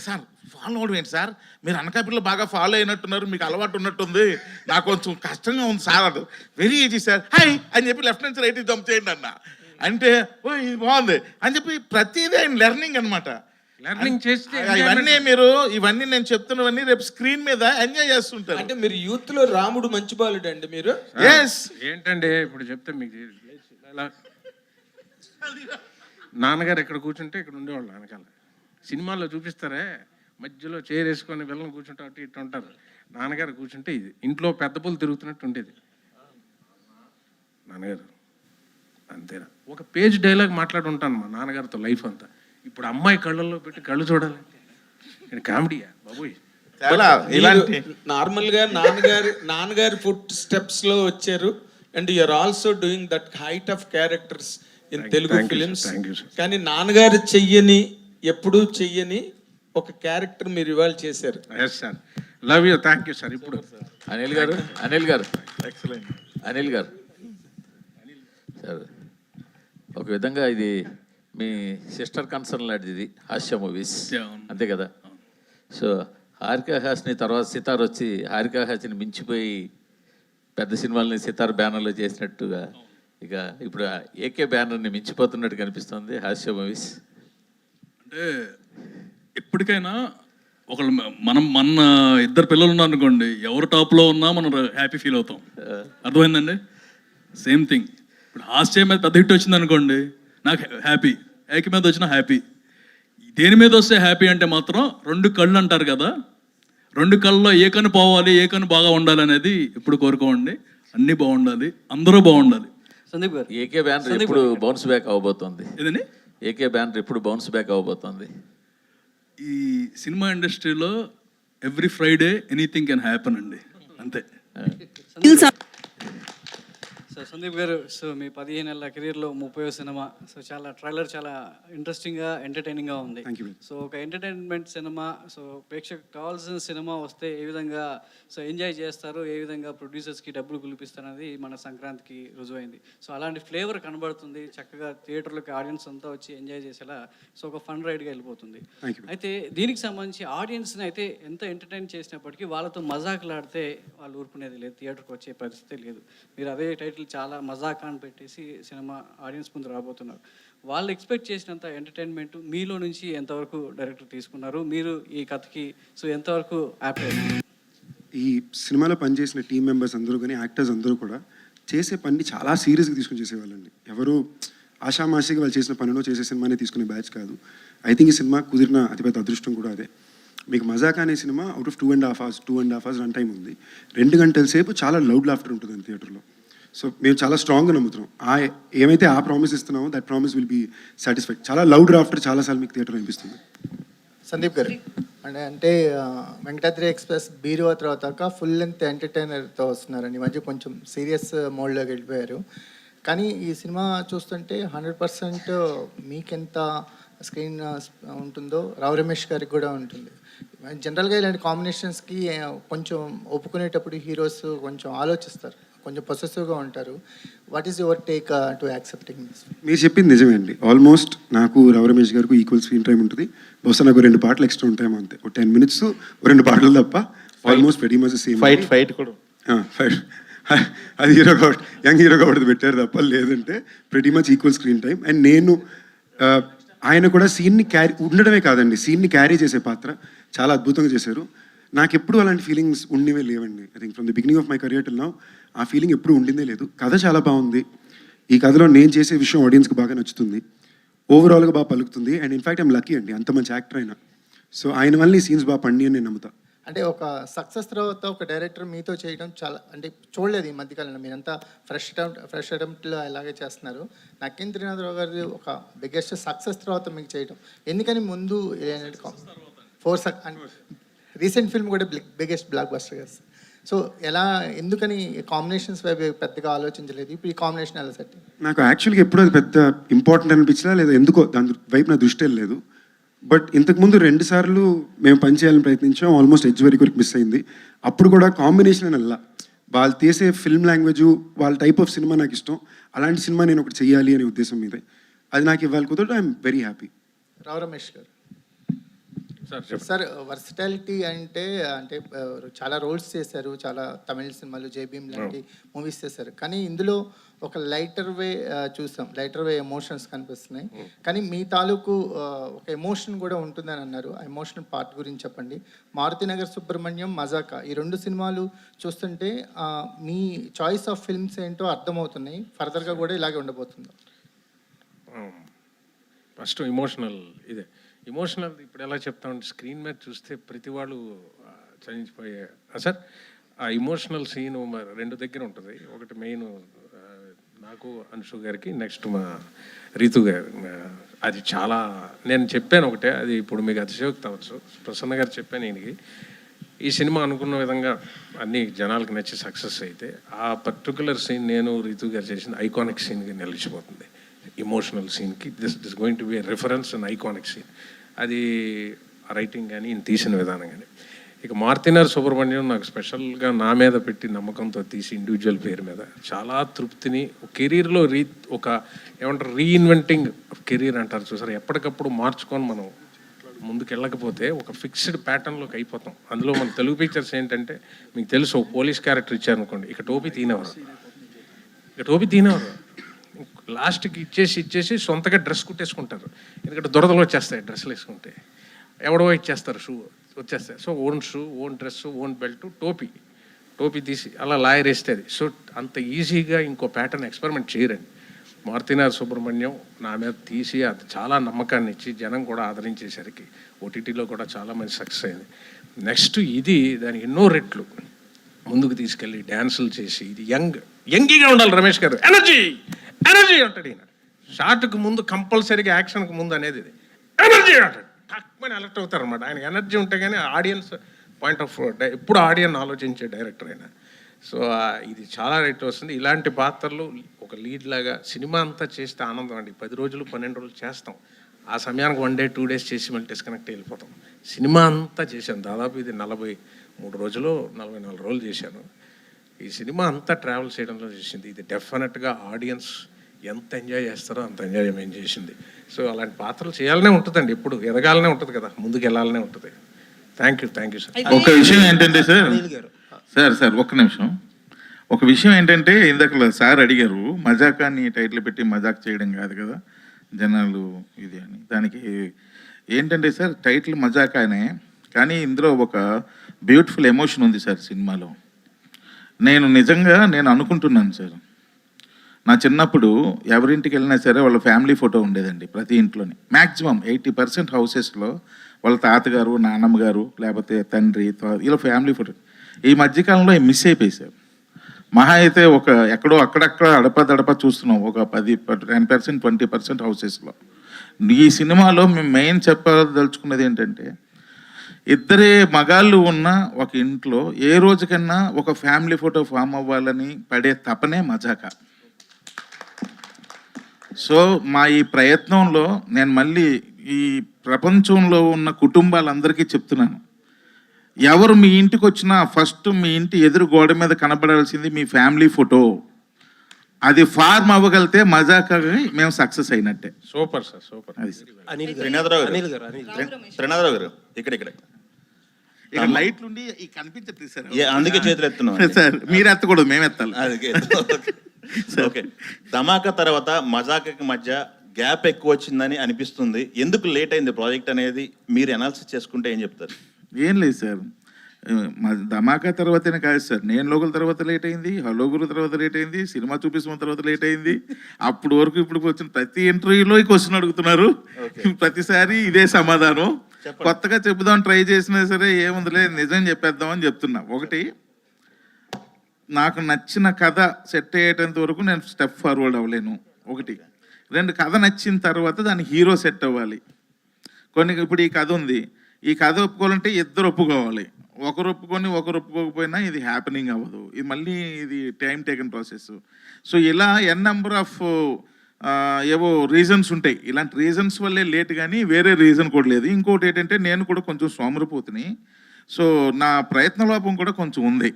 సార్ ఫాలో అవ్వడం ఏంటి సార్, మీరు అనకాపల్లిలో బాగా ఫాలో అయినట్టున్నారు, మీకు అలవాటు ఉన్నట్టుంది, నాకు కొంచెం కష్టంగా ఉంది సార్. అది వెరీ ఈజీ సార్, హాయ్ అని చెప్పి లెఫ్ట్ నుంచి రైట్ జంప్ చేయండి అన్న అంటే, ఓ ఇది బాగుంది అని చెప్పి ప్రతిదీ ఆయన లెర్నింగ్ అనమాట. లెర్నింగ్ చేస్తే ఇవన్నీ నేను చెప్తున్నవన్నీ రేపు స్క్రీన్ మీద ఎంజాయ్ చేస్తుంటారు. అంటే మీరు యూత్ లో రాముడు మంచి బాలుడు అండి మీరు. ఏంటంటే ఇప్పుడు చెప్తే మీకు నాన్నగారు ఎక్కడ కూర్చుంటే ఇక్కడ ఉండేవాళ్ళు, వెనకాల సినిమాల్లో చూపిస్తారే మధ్యలో చైర్ వేసుకొని వెళ్ళని కూర్చుంటే అటు ఇటు ఉంటారు. నాన్నగారు కూర్చుంటే ఇది ఇంట్లో పెద్ద పూలు తిరుగుతున్నట్టు ఉండేది నాన్నగారు. అంతేనా, ఒక పేజ్ డైలాగ్ మాట్లాడి ఉంటాను మా నాన్నగారితో లైఫ్ అంతా. ఇప్పుడు అమ్మాయి కళ్ళల్లో పెట్టి కళ్ళు చూడాలి, కామెడీయా బాబోయ్. నార్మల్ గా నాన్నగారి ఫుట్ స్టెప్స్ లో వచ్చారు. And you are also doing that height of characters in Telugu films. కానీ నాన్నగారు ఎప్పుడూ చెయ్యని ఒక క్యారెక్టర్ మీరు ఇవాళ చేశారు. Love you, thank you sir. ఇప్పుడు అనిల్ గారు సార్, ఒక విధంగా ఇది మీ సిస్టర్ కన్సర్న్ లాంటిది, ఇది హాస్య మూవీస్ అంతే కదా. సో హారికా హాస్ని తర్వాత సితార్ వచ్చి హారికా హాస్ని మించిపోయి పెద్ద సినిమాలని సితార్ బ్యానర్లో చేసినట్టుగా ఇక ఇప్పుడు ఏకే బ్యానర్ని మించిపోతున్నట్టు కనిపిస్తుంది హాస్య మూవీస్. అంటే ఎప్పటికైనా ఒకళ్ళు మన ఇద్దరు పిల్లలు ఉన్నారు అనుకోండి, ఎవరు టాప్లో ఉన్నా మనం హ్యాపీ ఫీల్ అవుతాం. అర్థమైందండి? Same thing. ఇప్పుడు హాస్యం మీద పెద్ద హిట్ వచ్చింది అనుకోండి, నాకు హ్యాపీ. ఏక మీద వచ్చినా హ్యాపీ. దేని మీద వస్తే హ్యాపీ అంటే మాత్రం 2 కళ్ళు అంటారు కదా, 2 కళ్ళలో ఏ కన్ను పోవాలి, ఏ కన్ను బాగా ఉండాలి అనేది ఇప్పుడు కోరుకోండి. అన్నీ బాగుండాలి, అందరూ బాగుండాలి. సందీప్ గారు, ఏకే బ్యానర్ ఎప్పుడు బౌన్స్ బ్యాక్ అవబోతోంది? ఏదండి? ఏకే బ్యానర్ ఎప్పుడు బౌన్స్ బ్యాక్ అవబోతోంది? ఈ సినిమా ఇండస్ట్రీలో every Friday anything can happen అండి, అంతే. సో సందీప్ గారు, సో మీ 15 ఏళ్ళ కెరీర్లో 30వ సినిమా. సో చాలా ట్రైలర్ చాలా ఇంట్రెస్టింగ్గా ఎంటర్టైనింగ్గా ఉంది. సో ఒక ఎంటర్టైన్మెంట్ సినిమా, సో ప్రేక్షకు కావాల్సిన సినిమా వస్తే ఏ విధంగా సో ఎంజాయ్ చేస్తారు, ఏ విధంగా ప్రొడ్యూసర్స్కి డబ్బులు గులిపిస్తారు అనేది మన సంక్రాంతికి రుజువైంది. సో అలాంటి ఫ్లేవర్ కనబడుతుంది. చక్కగా థియేటర్లోకి ఆడియన్స్ అంతా వచ్చి ఎంజాయ్ చేసేలా సో ఒక ఫన్ రైడ్గా వెళ్ళిపోతుంది. అయితే దీనికి సంబంధించి ఆడియన్స్ని అయితే ఎంత ఎంటర్టైన్ చేసినప్పటికీ వాళ్ళతో మజాకులాడితే వాళ్ళు ఊరుకునేది లేదు, థియేటర్కి వచ్చే పరిస్థితి లేదు. మీరు అదే టైటిల్ చాలా మజాక్ అని పెట్టేసి సినిమా ఆడియన్స్ ముందు రాబోతున్నారు. వాళ్ళు ఎక్స్పెక్ట్ చేసినంత ఎంటర్టైన్మెంట్ మీలో నుంచి ఎంతవరకు డైరెక్టర్ తీసుకున్నారు? మీరు ఈ కథకి సో ఎంతవరకు యాప్ట్ అయ్యారు? ఈ సినిమాలో పనిచేసిన టీం మెంబర్స్ అందరూ కానీ యాక్టర్స్ అందరూ కూడా చేసే పని చాలా సీరియస్గా తీసుకుని చేసేవాళ్ళండి. ఎవరు ఆషామాషిగా వాళ్ళు చేసిన పనిలో చేసే సినిమానే తీసుకునే బ్యాచ్ కాదు. ఐ థింక్ ఈ సినిమా కుదిరిన అతిపెద్ద అదృష్టం కూడా అదే. మీకు మజాక్ అనే cinema out of 2.5 hours run time ఉంది. 2 గంటల సేపు చాలా లౌడ్ లాఫ్టర్ ఉంటుంది థియేటర్లో. సో మేము చాలా స్ట్రాంగ్గా నమ్ముతున్నాం. ఏమైతే ఆ ప్రామిస్ ఇస్తున్నామో that promise will be satisfied. చాలా లౌడ్ లాఫ్టర్ చాలాసార్లు మీకు థియేటర్ అనిపిస్తుంది. సందీప్ గారు, అంటే వెంకటాద్రి ఎక్స్ప్రెస్ బీరువా తర్వాత ఫుల్ లెంత్ ఎంటర్టైనర్తో వస్తున్నారండి. ఈ మధ్య కొంచెం సీరియస్ మోడ్లోకి వెళ్ళిపోయారు. కానీ ఈ సినిమా చూస్తుంటే 100% మీకెంత స్క్రీన్ ఉంటుందో రావు రమేష్ గారికి కూడా ఉంటుంది. జనరల్గా ఇలాంటి కాంబినేషన్స్కి కొంచెం ఒప్పుకునేటప్పుడు హీరోస్ కొంచెం ఆలోచిస్తారు, కొంచెం పొసెసివ్గా ఉంటారు. What is your take to accepting this? మీరు చెప్పింది నిజమే అండి. ఆల్మోస్ట్ నాకు రావు రమేష్ గారికి ఈక్వల్ స్క్రీన్ టైం ఉంటుంది. బహుశా నాకు 2 పాటలు ఎక్స్ట్రా ఉంటాయేమో అంతే. ఒక 10 minutes 2 పాటలు తప్ప almost very much same. Fight కూడా ఫైట్ అది హీరో కాబట్టి యంగ్ హీరో కాబట్టి పెట్టారు తప్ప, లేదంటే pretty much equal screen time. And నేను ఆయన కూడా సీన్ని క్యారీ ఉండడమే కాదండి, సీన్ని క్యారీ చేసే పాత్ర చాలా అద్భుతంగా చేశారు. నాకు ఎప్పుడు అలాంటి ఫీలింగ్స్ ఉండేవే లేవండి. I think from the beginning of my career till now ఆ ఫీలింగ్ ఎప్పుడు ఉండిందే లేదు. కథ చాలా బాగుంది. ఈ కథలో నేను చేసే విషయం ఆడియన్స్కి బాగా నచ్చుతుంది, ఓవరాల్గా బాగా పలుకుతుంది. అండ్ ఇన్ఫాక్ట్ ఐమ్ లక్కీ అండి, అంత మంచి యాక్టర్ అయినా. సో ఆయన వల్ల ఈ సీన్స్ బాగా పండి అని నేను నమ్ముతా. అంటే ఒక సక్సెస్ తర్వాత ఒక డైరెక్టర్ మీతో చేయడం చాలా అంటే చూడలేదు ఈ మధ్యకాలంలో. మీరంతా ఫ్రెష్ అటెంప్ట్లో అలాగే చేస్తున్నారు. నక్కిన్ త్రినాథరావు గారి ఒక బిగ్గెస్ట్ సక్సెస్ తర్వాత మీకు చేయడం ఎందుకని? ముందు రీసెంట్ ఫిల్మ్ కూడా బిగ్గెస్ట్ బ్లాక్ బస్టర్ కదా. సో ఎలా, ఎందుకని కాంబినేషన్స్ వైపు పెద్దగా ఆలోచించలేదు? ఇప్పుడు ఈ కాంబినేషన్ ఎలా సెట్? నాకు యాక్చువల్గా ఎప్పుడు అది పెద్ద ఇంపార్టెంట్ అనిపించలా, లేదా ఎందుకో దాని వైపు నా దృష్టి వెళ్ళలేదు. బట్ ఇంతకుముందు 2 సార్లు మేము పనిచేయాలని ప్రయత్నించాం, ఆల్మోస్ట్ ఎడ్జ్ వరకు మిస్ అయింది. అప్పుడు కూడా కాంబినేషన్ అని వెళ్ళా. వాళ్ళు తీసే ఫిల్మ్ లాంగ్వేజ్, వాళ్ళ టైప్ ఆఫ్ సినిమా నాకు ఇష్టం. అలాంటి సినిమా నేను ఒకటి చెయ్యాలి అనే ఉద్దేశం మీదే. అది నాకు ఇవ్వాలి కుదరదు. I'm very happy. Rao Ramesh గారు సార్, వర్సిటాలిటీ అంటే చాలా రోల్స్ చేశారు, చాలా తమిళ సినిమాలు, జైభీమ్ లాంటి మూవీస్ చేశారు. కానీ ఇందులో ఒక లైటర్ వే చూసాం, లైటర్ వే ఎమోషన్స్ కనిపిస్తున్నాయి. కానీ మీ తాలూకు ఒక ఎమోషన్ కూడా ఉంటుందని అన్నారు. ఆ ఎమోషనల్ పార్ట్ గురించి చెప్పండి. మారుతినగర్ సుబ్రహ్మణ్యం, మజాకా, ఈ 2 సినిమాలు చూస్తుంటే మీ చాయిస్ ఆఫ్ ఫిల్మ్స్ ఏంటో అర్థమవుతున్నాయి. ఫర్దర్గా కూడా ఇలాగే ఉండబోతుందా? ఫస్ట్ ఇమోషనల్ ఇమోషనల్ ఇప్పుడు ఎలా చెప్తామంటే, స్క్రీన్ మీద చూస్తే ప్రతి వాళ్ళు చనిపోయే సార్ ఆ ఇమోషనల్ సీన్ 2 దగ్గర ఉంటుంది. ఒకటి మెయిన్ నాకు అన్షు గారికి, నెక్స్ట్ మా రీతు గారు. అది చాలా నేను చెప్పాను ఒకటే, అది ఇప్పుడు మీకు అతిశయోక్తి అవ్వచ్చు. ప్రసన్న గారు చెప్పాను ఈయనకి, ఈ సినిమా అనుకున్న విధంగా అన్ని జనాలకు నచ్చి సక్సెస్ అయితే ఆ పర్టికులర్ సీన్ నేను రీతు గారు చేసిన ఐకానిక్ సీన్గా నిలిచిపోతుంది. ఇమోషనల్ సీన్కి this going to be reference and iconic scene. అది రైటింగ్ కానీ ఈయన తీసిన విధానం కానీ. ఇక మారుతినగర్ సుబ్రహ్మణ్యం నాకు స్పెషల్గా నా మీద పెట్టి నమ్మకంతో తీసి ఇండివిజువల్ పేరు మీద చాలా తృప్తిని, కెరీర్లో ఒక ఏమంటారు రీఇన్వెంటింగ్ కెరీర్ అంటారు చూసారు, ఎప్పటికప్పుడు మార్చుకొని మనం ముందుకు వెళ్ళకపోతే ఒక ఫిక్స్డ్ ప్యాటర్న్లోకి అయిపోతాం. అందులో మన తెలుగు పిక్చర్స్ ఏంటంటే మీకు తెలుసు, ఒక పోలీస్ క్యారెక్టర్ ఇచ్చారనుకోండి, ఇక టోపీ తీనేవారు, లాస్ట్కి ఇచ్చేసి సొంతగా డ్రెస్ కుట్టేసుకుంటారు. ఎందుకంటే దురదలు వచ్చేస్తాయి డ్రెస్సులు వేసుకుంటే. ఎవడో ఇచ్చేస్తారు షూ, వచ్చేస్తాయి. So own shoe, own dress, own belt, టోపీ తీసి అలా లాయర్ వేస్తుంది. సో అంత ఈజీగా ఇంకో ప్యాటర్న్ ఎక్స్పెరిమెంట్ చేయరండి. మారుతినాథ్ సుబ్రహ్మణ్యం నా మీద తీసి అది చాలా నమ్మకాన్ని ఇచ్చి జనం కూడా ఆదరించేసరికి ఓటీటీలో కూడా చాలా మంచి సక్సెస్ అయింది. నెక్స్ట్ ఇది దాని ఎన్నో రెట్లు ముందుకు తీసుకెళ్ళి డ్యాన్సులు చేసి ఇది యంగీగా ఉండాలి రమేష్ గారు. ఎనర్జీ అంటాడు ఈయన. షార్ట్కి ముందు కంపల్సరీగా యాక్షన్కి ముందు అనేది ఇది ఎనర్జీ అంటాడు. తక్కువ అలర్ట్ అవుతారు అనమాట. ఆయన ఎనర్జీ ఉంటే కానీ ఆడియన్స్ పాయింట్ ఆఫ్ ఎప్పుడు ఆడియన్ ఆలోచించే డైరెక్టర్ అయినా. సో ఇది చాలా రేట్ వస్తుంది. ఇలాంటి పాత్రలు ఒక లీడ్ లాగా సినిమా అంతా చేస్తే ఆనందం అండి. 10 రోజులు 12 రోజులు చేస్తాం, ఆ సమయానికి 1 day 2 days చేసి మళ్ళీ డిస్కనెక్ట్ వెళ్ళిపోతాం. సినిమా అంతా చేశాను, దాదాపు ఇది 43 రోజులు 44 రోజులు చేశాను. ఈ సినిమా అంతా ట్రావెల్ చేయడంలో చేసింది. ఇది డెఫినెట్గా ఆడియన్స్ ఎంత ఎంజాయ్ చేస్తారో అంత ఎంజాయ్ మేము చేసింది. సో అలాంటి పాత్రలు చేయాలనే ఉంటుందండి, ఎప్పుడు ఎదగాలనే ఉంటుంది కదా, ముందుకు వెళ్ళాలనే ఉంటుంది. Thank you sir. ఒక విషయం ఏంటంటే సార్ ఒక్క నిమిషం. ఒక విషయం ఏంటంటే ఇందాక సార్ అడిగారు మజాకాన్ని టైటిల్ పెట్టి మజాక్ చేయడం కాదు కదా జనాలు ఇది అని. దానికి ఏంటంటే సార్ టైటిల్ మజాకానే, కానీ ఇందులో ఒక బ్యూటిఫుల్ ఎమోషన్ ఉంది సార్ సినిమాలో. నేను అనుకుంటున్నాను సార్, నా చిన్నప్పుడు ఎవరింటికి వెళ్ళినా సరే వాళ్ళ ఫ్యామిలీ ఫోటో ఉండేదండి ప్రతి ఇంట్లోని. మ్యాక్సిమం 80% హౌసెస్లో వాళ్ళ తాతగారు, నాన్నమ్మ గారు, లేకపోతే తండ్రి, ఇలా ఫ్యామిలీ ఫోటో. ఈ మధ్యకాలంలో మిస్ అయిపోయి సార్. మహా అయితే ఒక ఎక్కడో అక్కడక్కడ అడపదడప చూస్తున్నాం, ఒక 10% 20% హౌసెస్లో. ఈ సినిమాలో మేము మెయిన్ చెప్పదలుచుకున్నది ఏంటంటే, ఇద్దరే మగాళ్ళు ఉన్న ఒక ఇంట్లో ఏ రోజుకన్నా ఒక ఫ్యామిలీ ఫోటో ఫామ్ అవ్వాలని పడే తపనే మజాకా. సో మా ఈ ప్రయత్నంలో నేను మళ్ళీ ఈ ప్రపంచంలో ఉన్న కుటుంబాలందరికీ చెప్తున్నాను, ఎవరు మీ ఇంటికి వచ్చినా ఫస్ట్ మీ ఇంటి ఎదురు గోడ మీద కనపడాల్సింది మీ ఫ్యామిలీ ఫోటో. అది ఫార్మ్ అవ్వగలితే మజాకాకి మేము సక్సెస్ అయినట్టే. Super sir, super. అది త్రినాథరావు గారు ఇక్కడ లైట్లు ఉండి కనిపించట్లేదు సార్, అందుకే చేతులు ఎత్తున్నాం సార్. మీరు ఎత్తకూడదు, మేము ఎత్తాలి. ఓకే, ధమాకా తర్వాత మజాకాకి మధ్య గ్యాప్ ఎక్కువ వచ్చిందని అనిపిస్తుంది. ఎందుకు లేట్ అయింది ప్రాజెక్ట్ అనేది మీరు అనాలిసిస్ చేసుకుంటే ఏం చెప్తారు? ఏం లేదు సార్, ధమాకా తర్వాతనే కాదు సార్, నేను లోకల్ తర్వాత లేట్ అయింది, హలోగురు తర్వాత లేట్ అయింది, సినిమా చూపిస్తున్న తర్వాత లేట్ అయింది. అప్పుడు వరకు ఇప్పుడు వచ్చిన ప్రతి ఇంటర్వ్యూలో ఈ క్వశ్చన్ అడుగుతున్నారు, ప్రతిసారి ఇదే సమాధానం. కొత్తగా చెబుదాం ట్రై చేసినా సరే ఏముందిలే నిజం చెప్పేద్దామని చెప్తున్నా. ఒకటి, నాకు నచ్చిన కథ సెట్ అయ్యేటంత వరకు నేను స్టెప్ ఫార్వర్డ్ అవ్వలేను. ఒకటి. 2, కథ నచ్చిన తర్వాత దాని హీరో సెట్ అవ్వాలి. ఇప్పుడు ఈ కథ ఉంది, ఈ కథ ఒప్పుకోవాలంటే ఇద్దరు ఒప్పుకోవాలి. ఒకరు ఒప్పుకొని ఒకరు ఒప్పుకోకపోయినా ఇది హ్యాపెనింగ్ అవ్వదు. ఇది మళ్ళీ ఇది టైం టేకన్ ప్రాసెస్. సో ఇలా నెంబర్ ఆఫ్ ఏవో రీజన్స్ ఉంటాయి. ఇలాంటి రీజన్స్ వల్లే లేట్, కానీ వేరే రీజన్ కూడా లేదు. ఇంకోటి ఏంటంటే నేను కూడా కొంచెం సోమరిపోతుని, సో నా ప్రయత్న లోపం కూడా కొంచెం ఉంది.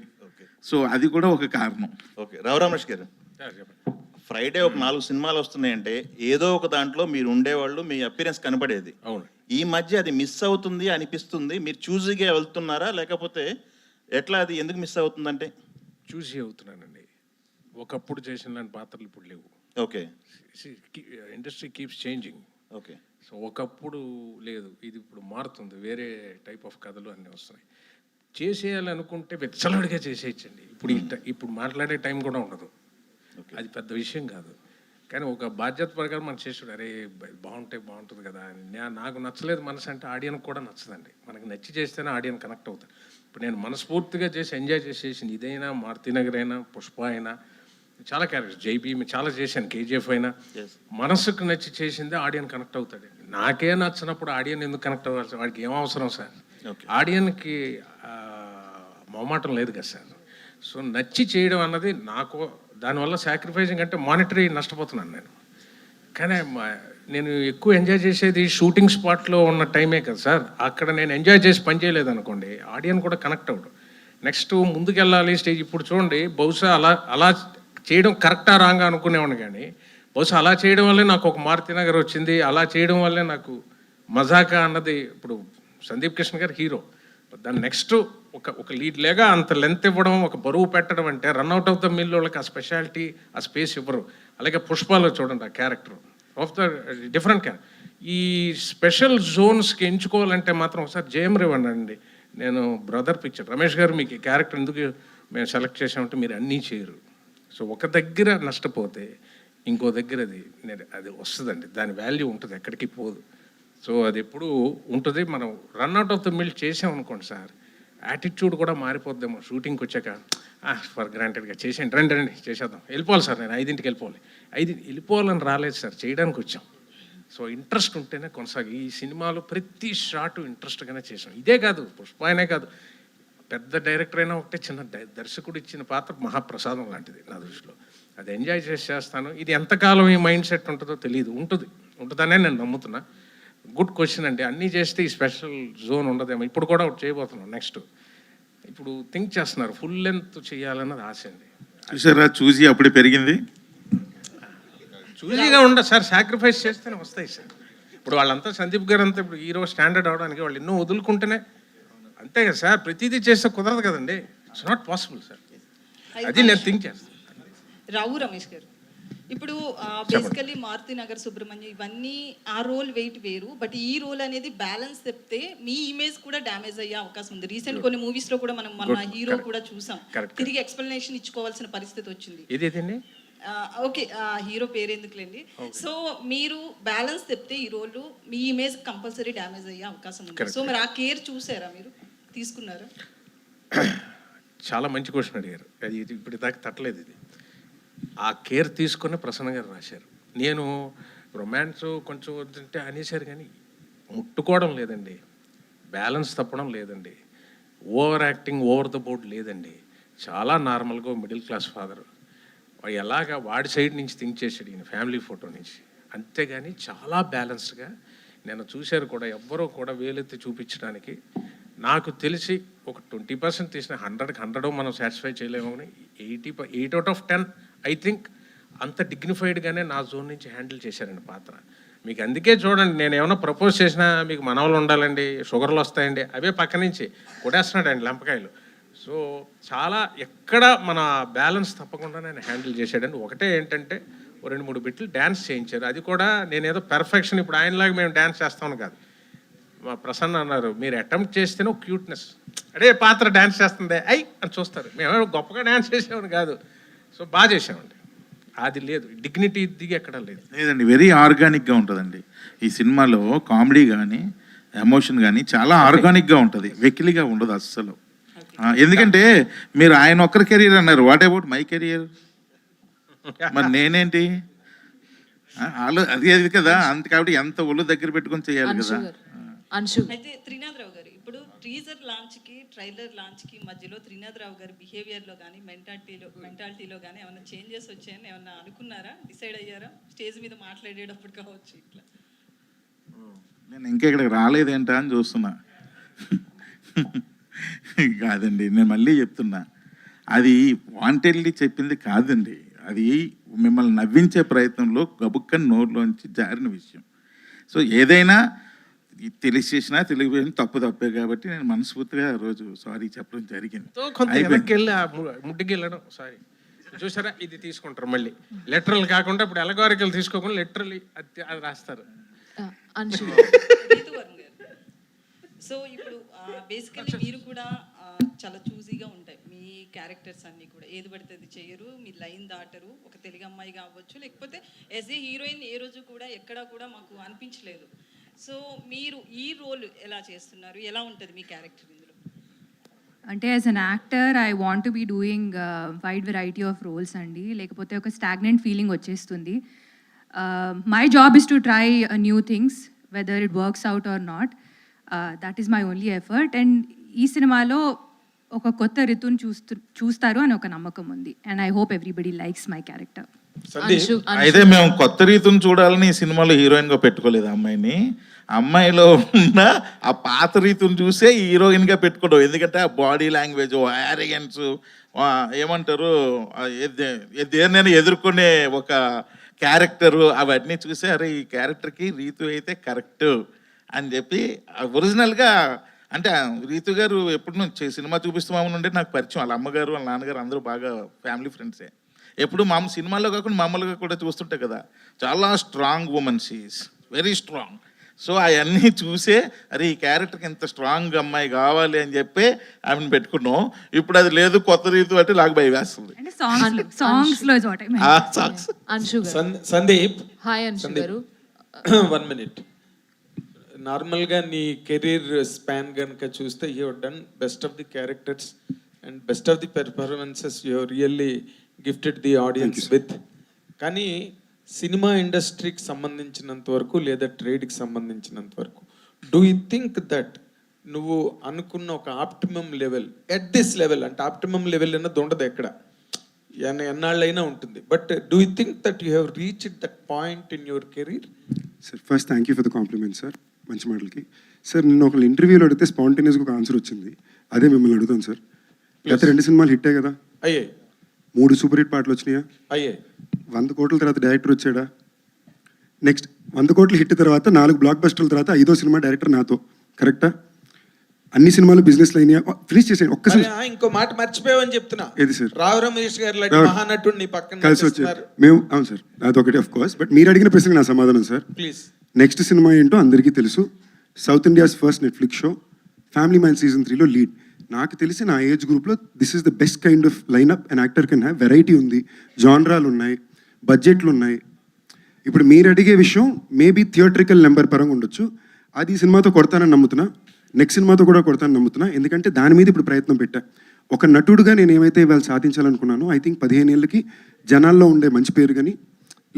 సో అది కూడా ఒక కారణం. ఓకే, రమేష్ గారు, ఫ్రైడే ఒక 4 సినిమాలు వస్తున్నాయంటే ఏదో ఒక దాంట్లో మీరు ఉండేవాళ్ళు, మీ అపిరెన్స్ కనపడేది. అవును. ఈ మధ్య అది మిస్ అవుతుంది అనిపిస్తుంది. మీరు చూజీగా వెళ్తున్నారా, లేకపోతే ఎట్లా, అది ఎందుకు మిస్ అవుతుందంటే? చూసి అవుతున్నానండి. ఒకప్పుడు చేసిన లాంటి పాత్రలు ఇప్పుడు లేవు. Okay, industry keeps changing. Okay. So ఒకప్పుడు లేదు, ఇది ఇప్పుడు మారుతుంది. వేరే టైప్ ఆఫ్ కథలు అన్నీ వస్తున్నాయి. చేసేయాలనుకుంటే వెచ్చలడిగా చేసేయచ్చండి. ఇప్పుడు మాట్లాడే టైం కూడా ఉండదు. అది పెద్ద విషయం కాదు, కానీ ఒక బాధ్యత ప్రకారం మనం చేసాడు. అరే బాగుంటుంది కదా అని. నాకు నచ్చలేదు మనసు అంటే ఆడియన్కి కూడా నచ్చదండి. మనకి నచ్చి చేస్తేనే ఆడియన్ కనెక్ట్ అవుతాడు. ఇప్పుడు నేను మనస్ఫూర్తిగా చేసి ఎంజాయ్ చేసేసింది ఇదైనా, మారుతినగర్ అయినా, పుష్ప అయినా, చాలా క్యారెక్టర్స్, జైబీఎం చాలా చేశాను, కేజీఎఫ్ అయినా. మనసుకు నచ్చి చేసిందే ఆడియన్ కనెక్ట్ అవుతాడు. నాకే నచ్చినప్పుడు ఆడియన్ ఎందుకు కనెక్ట్ అవ్వాలి? వాడికి ఏం అవసరం సార్? ఆడియన్కి మొహమాటం లేదు కదా సార్. సో నచ్చి చేయడం అన్నది నాకు, దానివల్ల సాక్రిఫైసింగ్ అంటే మానిటరీ నష్టపోతున్నాను నేను. కానీ నేను ఎక్కువ ఎంజాయ్ చేసేది షూటింగ్ స్పాట్లో ఉన్న టైమే కదా సార్. అక్కడ నేను ఎంజాయ్ చేసి పని చేయలేదు అనుకోండి, ఆడియన్ కూడా కనెక్ట్ అవ్వడు. నెక్స్ట్ ముందుకెళ్ళాలి స్టేజ్. ఇప్పుడు చూడండి, బహుశా అలా చేయడం కరెక్టా రాంగా అనుకునేవాడిని, కానీ బహుశా అలా చేయడం వల్లే నాకు ఒక మారుతినగర్ వచ్చింది. అలా చేయడం వల్లే నాకు మజాకా అన్నది. ఇప్పుడు సందీప్ కిషన్ గారు హీరో, దాని నెక్స్ట్ ఒక లీడ్ లేగా అంత లెంత్ ఇవ్వడం, ఒక బరువు పెట్టడం అంటే రన్అట్ ఆఫ్ ద మిల్ వాళ్ళకి ఆ స్పెషాలిటీ, ఆ స్పేస్ ఇవ్వరు. అలాగే పుష్పాలో చూడండి, ఆ character of the different character. ఈ స్పెషల్ జోన్స్కి ఎంచుకోవాలంటే మాత్రం ఒకసారి జేఎం రేవ్ అన్నాడండి, నేను బ్రదర్ పిక్చర్ రమేష్ గారు మీకు ఈ క్యారెక్టర్ ఎందుకు మేము సెలెక్ట్ చేసామంటే మీరు అన్నీ చేయరు. సో ఒక దగ్గర నష్టపోతే ఇంకో దగ్గర అది వస్తుందండి, దాని వాల్యూ ఉంటుంది, ఎక్కడికి పోదు. సో అది ఎప్పుడు ఉంటుంది. మనం రన్అట్ ఆఫ్ ద మిల్ చేసామనుకోండి సార్, యాటిట్యూడ్ కూడా మారిపోద్దేమో. షూటింగ్కి వచ్చాక ఫర్ గ్రాంటెడ్గా చేసేయండి, రండి రండి చేసేద్దాం, వెళ్ళిపోవాలి సార్, నేను 5ంటికి వెళ్ళిపోవాలి. 5 వెళ్ళిపోవాలని రాలేదు సార్, చేయడానికి వచ్చాం. సో ఇంట్రెస్ట్ ఉంటేనే కొనసాగి ఈ సినిమాలో ప్రతి షాటు ఇంట్రెస్ట్గానే చేసాం. ఇదే కాదు, పుష్ప అనే కాదు, పెద్ద డైరెక్టర్ అయినా ఒకటే, చిన్న దర్శకుడు ఇచ్చిన పాత్ర మహాప్రసాదం లాంటిది నా దృష్టిలో. అది ఎంజాయ్ చేస్తాను. ఇది ఎంతకాలం ఈ మైండ్ సెట్ ఉంటుందో తెలియదు, ఉంటుందనే నేను నమ్ముతున్నా. గుడ్ క్వశ్చన్ అండి. అన్నీ చేస్తే ఈ స్పెషల్ జోన్ ఉండదేమో. ఇప్పుడు కూడా ఒకటి చేయబోతున్నాం నెక్స్ట్. ఇప్పుడు థింక్ చేస్తున్నారు, ఫుల్ లెంత్ చేయాలన్నది ఆశ అండి. చూసారా, చూసి అప్పుడే పెరిగింది. చూజీగా ఉండదు సార్, సాక్రిఫైస్ చేస్తేనే వస్తాయి సార్. ఇప్పుడు వాళ్ళంతా సందీప్ గారు అంతా ఇప్పుడు హీరో స్టాండర్డ్ అవడానికి వాళ్ళు ఎన్నో వదులుకుంటేనే, అంతే కదా సార్, ప్రతిదీ చేస్తే కుదరదు కదండి. It's not possible sir. అది నేను థింక్ చేస్తాను. రావు రమేష్ గారు, ఇప్పుడు బేసికలీ మారుతి నగర్ సుబ్రహ్మణ్యం ఇవన్నీ ఆ రోల్ వెయిట్ వేరు, బట్ ఈ రోల్ అనేది బ్యాలెన్స్ చెప్తే మీ ఇమేజ్ కూడా డ్యామేజ్ అయ్యే అవకాశం ఉంది. రీసెంట్ కొన్ని మూవీస్ లో కూడా మనం మన హీరో కూడా చూసాం, తిరిగి ఎక్స్ప్లెనేషన్ ఇచ్చుకోవాల్సిన పరిస్థితి వచ్చింది. ఇదేండి ఓకే, హీరో పేరు ఎందుకులేండి. సో మీరు బ్యాలెన్స్ చెప్తే ఈ రోల్ మీ ఇమేజ్ కంపల్సరీ డ్యామేజ్ అయ్యే అవకాశం ఉంది. సో మరి ఆ కేర్ చూసారా, మీరు తీసుకున్నారా? చాలా మంచి క్వశ్చన్ అడిగారు. అది ఇప్పుడు దాకా తట్టలేదు. ఇది ఆ కేర్ తీసుకుని ప్రసన్న గారు రాశారు. నేను రొమాన్స్ కొంచెం వద్దంటే అనేసారు, కానీ ముట్టుకోవడం లేదండి, బ్యాలెన్స్ తప్పడం లేదండి, over acting over the board లేదండి. చాలా నార్మల్గా మిడిల్ క్లాస్ ఫాదర్ ఎలాగా వాడి సైడ్ నుంచి థింక్ చేసాడు ఈయన ఫ్యామిలీ ఫోటో నుంచి, అంతేగాని చాలా బ్యాలెన్స్డ్గా. నేను చూశారు కూడా, ఎవ్వరూ కూడా వేలెత్తి చూపించడానికి. నాకు తెలిసి ఒక 20% తీసిన 100కి 100 మనం సాటిస్ఫై చేయలేము, కానీ 8 out of 10 ఐ థింక్ అంత డిగ్నిఫైడ్గానే నా జోన్ నుంచి హ్యాండిల్ చేశారండి పాత్ర. మీకు అందుకే చూడండి, నేను ఏమైనా ప్రపోజ్ చేసినా మీకు మనవలు ఉండాలండి, షుగర్లు వస్తాయండి, అవే పక్క నుంచి కొట్టేస్తున్నాడండి లంపకాయలు. సో చాలా ఎక్కడ మన బ్యాలెన్స్ తప్పకుండా నేను హ్యాండిల్ చేశాడండి. ఒకటే ఏంటంటే 2-3 బిట్లు డ్యాన్స్ చేయించారు. అది కూడా నేనేదో పెర్ఫెక్షన్ ఇప్పుడు ఆయనలాగా మేము డ్యాన్స్ చేస్తామని కాదు. మా ప్రసన్న అన్నారు, మీరు అటెంప్ట్ చేస్తేనే ఒక క్యూట్నెస్, అడే పాత్ర డ్యాన్స్ చేస్తుంది అని చూస్తారు. మేము గొప్పగా డ్యాన్స్ చేసామని కాదు. సో బాగా చేసామండి. అది లేదు, డిగ్నిటీ దిగి ఎక్కడ లేదండి, వెరీ ఆర్గానిక్గా ఉంటుందండి ఈ సినిమాలో. కామెడీ కానీ ఎమోషన్ కానీ చాలా ఆర్గానిక్గా ఉంటుంది, వెకిలిగా ఉండదు అస్సలు. ఎందుకంటే మీరు ఆయన ఒక్కరి కెరీర్ అన్నారు, వాట్ అబౌట్ మై కెరియర్? మరి నేనేంటి? అది కదా, అంత కాబట్టి ఎంత ఒళ్ళు దగ్గర పెట్టుకొని చేయాలి కదా. అయితే త్రినాథరావు గారు, ఇప్పుడు టీజర్ లాంచ్ కి ట్రైలర్ లాంచ్ కి మధ్యలో త్రినాథరావు గారి బిహేవియర్ లో కానీ మెంటాలిటీలో కానీ ఏమైనా చేంజెస్ వచ్చాయని ఏమన్నా అనుకున్నారా, డిసైడ్ అయ్యారా? స్టేజ్ మీద మాట్లాడేటప్పుడు కావచ్చు ఇట్లా. నేను ఇంకా ఇక్కడికి రాలేదేంటా అని చూస్తున్నా. కాదండి, నేను మళ్ళీ చెప్తున్నా, అది వాంటెడ్లీ చెప్పింది కాదండి, అది మిమ్మల్ని నవ్వించే ప్రయత్నంలో గబుక్కని నోరులోంచి జారిన విషయం. సో ఏదైనా తెలిసేసినా తెలియపోయినా తప్పే కాబట్టి నేను మనస్ఫూర్తిగా ఆ రోజు సారీ చెప్పడం జరిగింది. ముడ్డికి వెళ్ళడం సారీ చూసారా, ఇది తీసుకుంటారు మళ్ళీ లెటరల్ కాకుండా. ఇప్పుడు ఎలగారికలు తీసుకోకుండా లిటరలీ అది రాస్తారు. సో ఇప్పుడు బేసికలీ మీరు కూడా చాలా చూజీగా ఉంటాయి మీ క్యారెక్టర్స్ అన్నీ కూడా, ఏది పడితే అది చేయరు, మీ లైన్ దాటరు. ఒక తెలుగు అమ్మాయి కావచ్చు, లేకపోతే యాజ్ ఏ హీరోయిన్ ఏ రోజు కూడా ఎక్కడా కూడా మాకు అనిపించలేదు. సో మీరు ఈ రోల్ ఎలా చేస్తున్నారు, ఎలా ఉంటుంది మీ క్యారెక్టర్ ఇందులో? అంటే as an actor I want to be doing wide variety of roles అండి, లేకపోతే ఒక స్టాగ్నెంట్ ఫీలింగ్ వచ్చేస్తుంది. My job is to try new things whether it works out or not. That is my only effort. And ఈ సినిమాలో ఒక కొత్త రితుని చూస్తారు అని ఒక నమ్మకం ఉంది. And I hope everybody likes my character. అయితే మేము కొత్త రీతిని చూడాలని ఈ సినిమాలో హీరోయిన్గా పెట్టుకోలేదు అమ్మాయిని. అమ్మాయిలో ఉన్న ఆ పాత రీతిని చూసే హీరోయిన్గా పెట్టుకోవడం. ఎందుకంటే ఆ బాడీ లాంగ్వేజ్, యారగెన్స్, ఏమంటారు, దేన్నైనా ఎదుర్కొనే ఒక క్యారెక్టరు, అవన్నీ చూసి అరే ఈ క్యారెక్టర్కి రీతు అయితే కరెక్ట్ అని చెప్పి ఒరిజినల్గా. అంటే రీతు గారు ఎప్పటి నుంచి సినిమా చూపిస్తామని ఉంటే నాకు పరిచయం. వాళ్ళ అమ్మగారు వాళ్ళ నాన్నగారు అందరూ బాగా ఫ్యామిలీ ఫ్రెండ్సే. ఎప్పుడు మా సినిమాల్లో కాకుండా మామూలుగా కూడా చూస్తుంటే కదా, చాలా strong women she's very strong. So అవన్నీ చూసే అరే ఈ క్యారెక్టర్కి ఎంత స్ట్రాంగ్ అమ్మాయి కావాలి అని చెప్పి ఆమెను పెట్టుకున్నాం. ఇప్పుడు అది లేదు, కొత్త రీతి బట్టి నాకు భయం వేస్తుంది. అంటే సాంగ్స్ లో is what I meant. Songs Anshu గారు. సందీప్ హాయ్ అంశు గారు. 1 minute. నార్మల్గా నీ కెరీర్ స్పాన్ కనుక చూస్తే you done best of the characters and best of the performances you really gifted the audience with. కానీ సినిమా ఇండస్ట్రీకి సంబంధించినంత వరకు లేదా ట్రేడ్కి సంబంధించినంత వరకు డూ యూ థింక్ దట్ నువ్వు అనుకున్న ఒక optimum level at this level, అంటే ఆప్టిమమ్ లెవెల్ అన్నది ఉండదు ఎక్కడ, ఎన్నాళ్ళైనా ఉంటుంది, but do you think that you have reached that point in your career? Sir first thank you for the compliment sir, మంచి మాటలకి. సార్ నేను ఒక ఇంటర్వ్యూలో అడిగితే స్పాంటేనియస్గా ఒక ఆన్సర్ వచ్చింది, అదే మిమ్మల్ని అడుగుతాను సార్. గత 2 సినిమాలు హిట్టే కదా, అయ్యే 3 సూపర్ హిట్ పాటలు వచ్చినాయా, అయ్యే 100 కోట్ల తర్వాత డైరెక్టర్ వచ్చాడా, నెక్స్ట్ 100 కోట్ల హిట్ తర్వాత 4 బ్లాక్ బస్టర్ల తర్వాత 5వ సినిమా డైరెక్టర్ నాతో, కరెక్టా? అన్ని సినిమాలు బిజినెస్ అయినాయా, ఫినిష్ చేసాను ఒక్కసారి. ఇంకో మాట మర్చిపోయావని చెప్తున్నా. ఏది సార్? రావు రమేష్ గారు లాంటి మహానటుడు నీ పక్కన కలిసి వచ్చారు మేము. అవును సార్, అదొకటి ఆఫ్ కోర్స్. బట్ మీరు అడిగిన ప్రశ్నకి నా సమాధానం సార్. ప్లీజ్. నెక్స్ట్ సినిమా ఏంటో అందరికీ తెలుసు, south India's first Netflix show family man season 3లో లీడ్. నాకు తెలిసి నా ఏజ్ గ్రూప్లో this is the best kind of lineup and actor can have. Variety ఉంది, జాన్రాలు ఉన్నాయి, బడ్జెట్లు ఉన్నాయి. ఇప్పుడు మీరు అడిగే విషయం మేబీ థియేట్రికల్ నెంబర్ పరంగా ఉండొచ్చు, అది ఈ సినిమాతో కొడతానని నమ్ముతున్నా, నెక్స్ట్ సినిమాతో కూడా కొడతానని నమ్ముతున్నా. ఎందుకంటే దాని మీద ఇప్పుడు ప్రయత్నం పెట్టా. ఒక నటుడుగా నేను ఏమైతే ఇవాళ సాధించాలనుకున్నానో ఐ థింక్ 15 ఏళ్ళకి జనాల్లో ఉండే మంచి పేరు కానీ,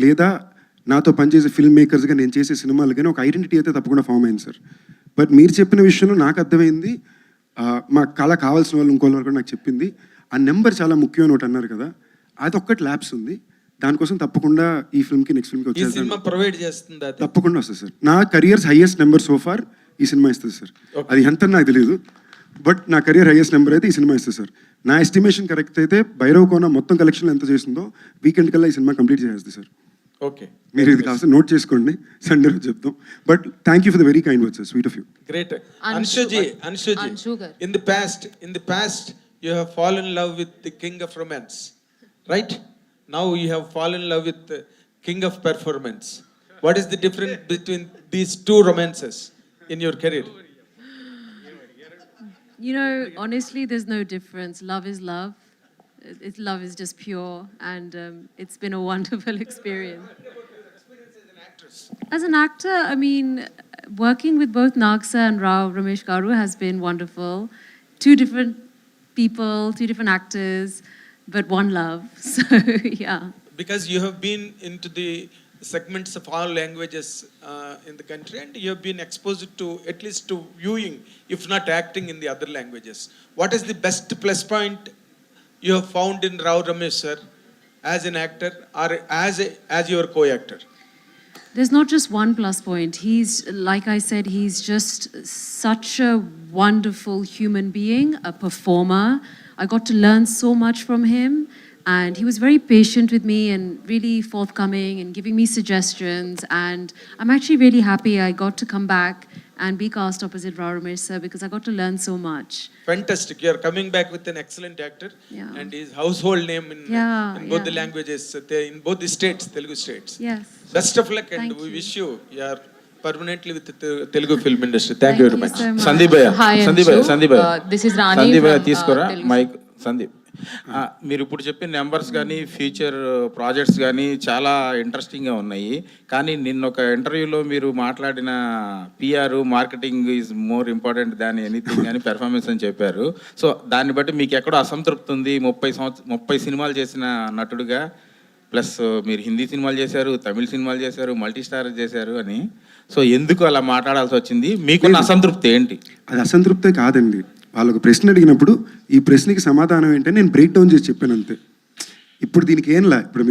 లేదా నాతో పనిచేసే ఫిల్మ్ మేకర్స్గా నేను చేసే సినిమాలు కానీ ఒక ఐడెంటిటీ అయితే తప్పకుండా ఫామ్ అయింది సార్. బట్ మీరు చెప్పిన విషయంలో నాకు అర్థమైంది, మా కళ కావాల్సిన వాళ్ళు ఇంకోళ్ళ వరకు నాకు చెప్పింది, ఆ నెంబర్ చాలా ముఖ్యం అని ఒకటి అన్నారు కదా, అది ఒక్కటి ల్యాబ్స్ ఉంది. దానికోసం తప్పకుండా ఈ ఫిల్మ్కి నెక్స్ట్ ఫిల్మ్కి ఈ సినిమా ప్రొవైడ్ చేస్తుంది, తప్పకుండా వస్తుంది సార్. నా కెరియర్స్ హైయెస్ట్ నెంబర్ సోఫార్ ఈ సినిమా ఇస్తుంది సార్. అది ఎంత నాకు తెలియదు, బట్ నా కెరియర్ హైయెస్ట్ నెంబర్ అయితే ఈ సినిమా ఇస్తుంది సార్. నా ఎస్టిమేషన్ కరెక్ట్ అయితే భైరవ్ కోన మొత్తం కలెక్షన్ ఎంత చేస్తుందో వీకెండ్ కల్లా ఈ సినిమా కంప్లీట్ చేస్తుంది సార్. ఓకే, మీరు ఇది కాస్త నోట్ చేసుకోండి, సండే రోజు చెప్తాం. But thank you for the very kind words sir, sweet of you. Great. Anshuji, in the past you have fallen in love with the king of romance, right? Now you have fallen in love with the king of performance. What is the difference between these two romances in your career? You know, honestly, there's no difference. Love is love. Love is just pure, and it's been a wonderful experience. As an actor, I mean, working with both Nagsa and Rao Ramesh Garu has been wonderful. 2 different people, 2 different actors, but one love. So, yeah. Because you have been into the segments of all languages in the country, and you have been exposed to at least to viewing, if not acting, in the other languages. What is the best plus point you have found in Rao Ramesh sir as an actor or as your co-actor? There's not just one plus point. He's, like I said, he's just such a wonderful human being, a performer. I got to learn so much from him, and he was very patient with me and really forthcoming and giving me suggestions. And I'm actually really happy I got to come back and be cast opposite Rao Ramesh sir because I got to learn so much. Fantastic. You are coming back with an excellent actor. Yeah. And his household name in both the yeah. languages, in both the states, Telugu states. Yes. Best of luck, and Thank we you. wish you are permanently with the Telugu film industry. Thank you very much. so much. Sandeep భయ్య, Hi, Sandeep భయ్య, Anshu. Sandeep భయ్య, This is Rani Sandeep భయ్య from, తీసుకోరా Telugu. Mic. Sandeep, మీరు ఇప్పుడు చెప్పిన numbers కానీ future projects కానీ చాలా ఇంట్రెస్టింగ్గా ఉన్నాయి. కానీ నిన్న ఒక ఇంటర్వ్యూలో మీరు మాట్లాడిన PR marketing is more important than anything అని పెర్ఫార్మెన్స్ అని చెప్పారు. సో దాన్ని బట్టి మీకు ఎక్కడో అసంతృప్తి ఉంది. 30 సినిమాలు చేసిన నటుడుగా, ప్లస్ మీరు హిందీ సినిమాలు చేశారు, తమిళ సినిమాలు చేశారు, మల్టీ స్టార్ చేశారు అని. సో ఎందుకు అలా మాట్లాడాల్సి వచ్చింది? మీకున్న అసంతృప్తి ఏంటి? అది అసంతృప్తే కాదండి, వాళ్ళొక ప్రశ్న అడిగినప్పుడు ఈ ప్రశ్నకి సమాధానం ఏంటని నేను బ్రేక్ డౌన్ చేసి చెప్పాను అంతే. ఇప్పుడు దీనికి ఏంలా, ఇప్పుడు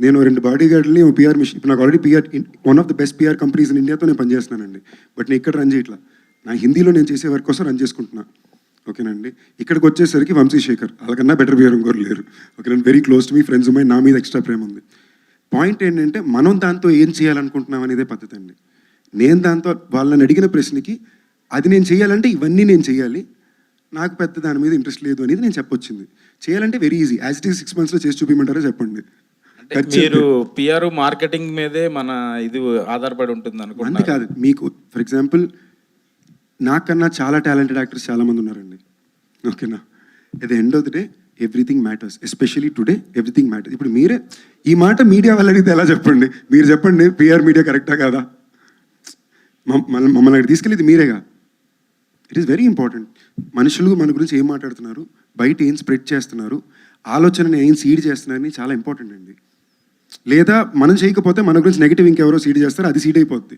నేను 2 బాడీ గార్డ్ని పిఆర్ మిషన్, ఇప్పుడు నాకు already PR one of the best PR companies in ఇండియాతో నేను పనిచేస్తున్నానండి. బట్ నేను ఇక్కడ రన్ చేయట్లా, నా హిందీలో నేను చేసే వర్క్ కోసం రన్ చేసుకుంటున్నా. ఓకేనండి, ఇక్కడికి వచ్చేసరికి వంశీశేఖర్ వాళ్ళకన్నా బెటర్ పిఆర్ ఇంకోరు లేరు. ఓకేనండి, very close to me, friends ఉన్నాయి, నా మీద ఎక్స్ట్రా ప్రేమ ఉంది. పాయింట్ ఏంటంటే మనం దాంతో ఏం చేయాలనుకుంటున్నాం అనేదే పద్ధతి అండి. నేను దాంతో వాళ్ళని అడిగిన ప్రశ్నకి అది నేను చేయాలంటే ఇవన్నీ నేను చేయాలి, నాకు పెద్ద దాని మీద ఇంట్రెస్ట్ లేదు అనేది నేను చెప్పొచ్చింది. చేయాలంటే very easy. As it is 6 monthsలో చేసి చూపించమంటారో చెప్పండి. మీరు పిఆర్ మార్కెటింగ్ మీదే మన ఇది ఆధారపడి ఉంటుంది అంతే అనుకుంటున్నాను. కాదు, మీకు ఫర్ ఎగ్జాంపుల్ నాకన్నా చాలా టాలెంటెడ్ యాక్టర్స్ చాలామంది ఉన్నారండి. ఓకేనా, at the end of the day everything matters, especially today everything matters. ఇప్పుడు మీరే ఈ మాట మీడియా వాళ్ళు అడిగితే ఎలా చెప్పండి? మీరు చెప్పండి, పిఆర్ మీడియా కరెక్టా కాదా? మమ్మల్ని అక్కడ తీసుకెళ్ళేది మీరేగా. It is very important. మనుషులు మన గురించి ఏం మాట్లాడుతున్నారు, బయట ఏం స్ప్రెడ్ చేస్తున్నారు, ఆలోచనని ఏం సీడ్ చేస్తున్నారని చాలా ఇంపార్టెంట్ అండి. లేదా మనం చేయకపోతే మన గురించి నెగిటివ్ ఇంకెవరో సీడ్ చేస్తారు, అది సీడ్ అయిపోద్ది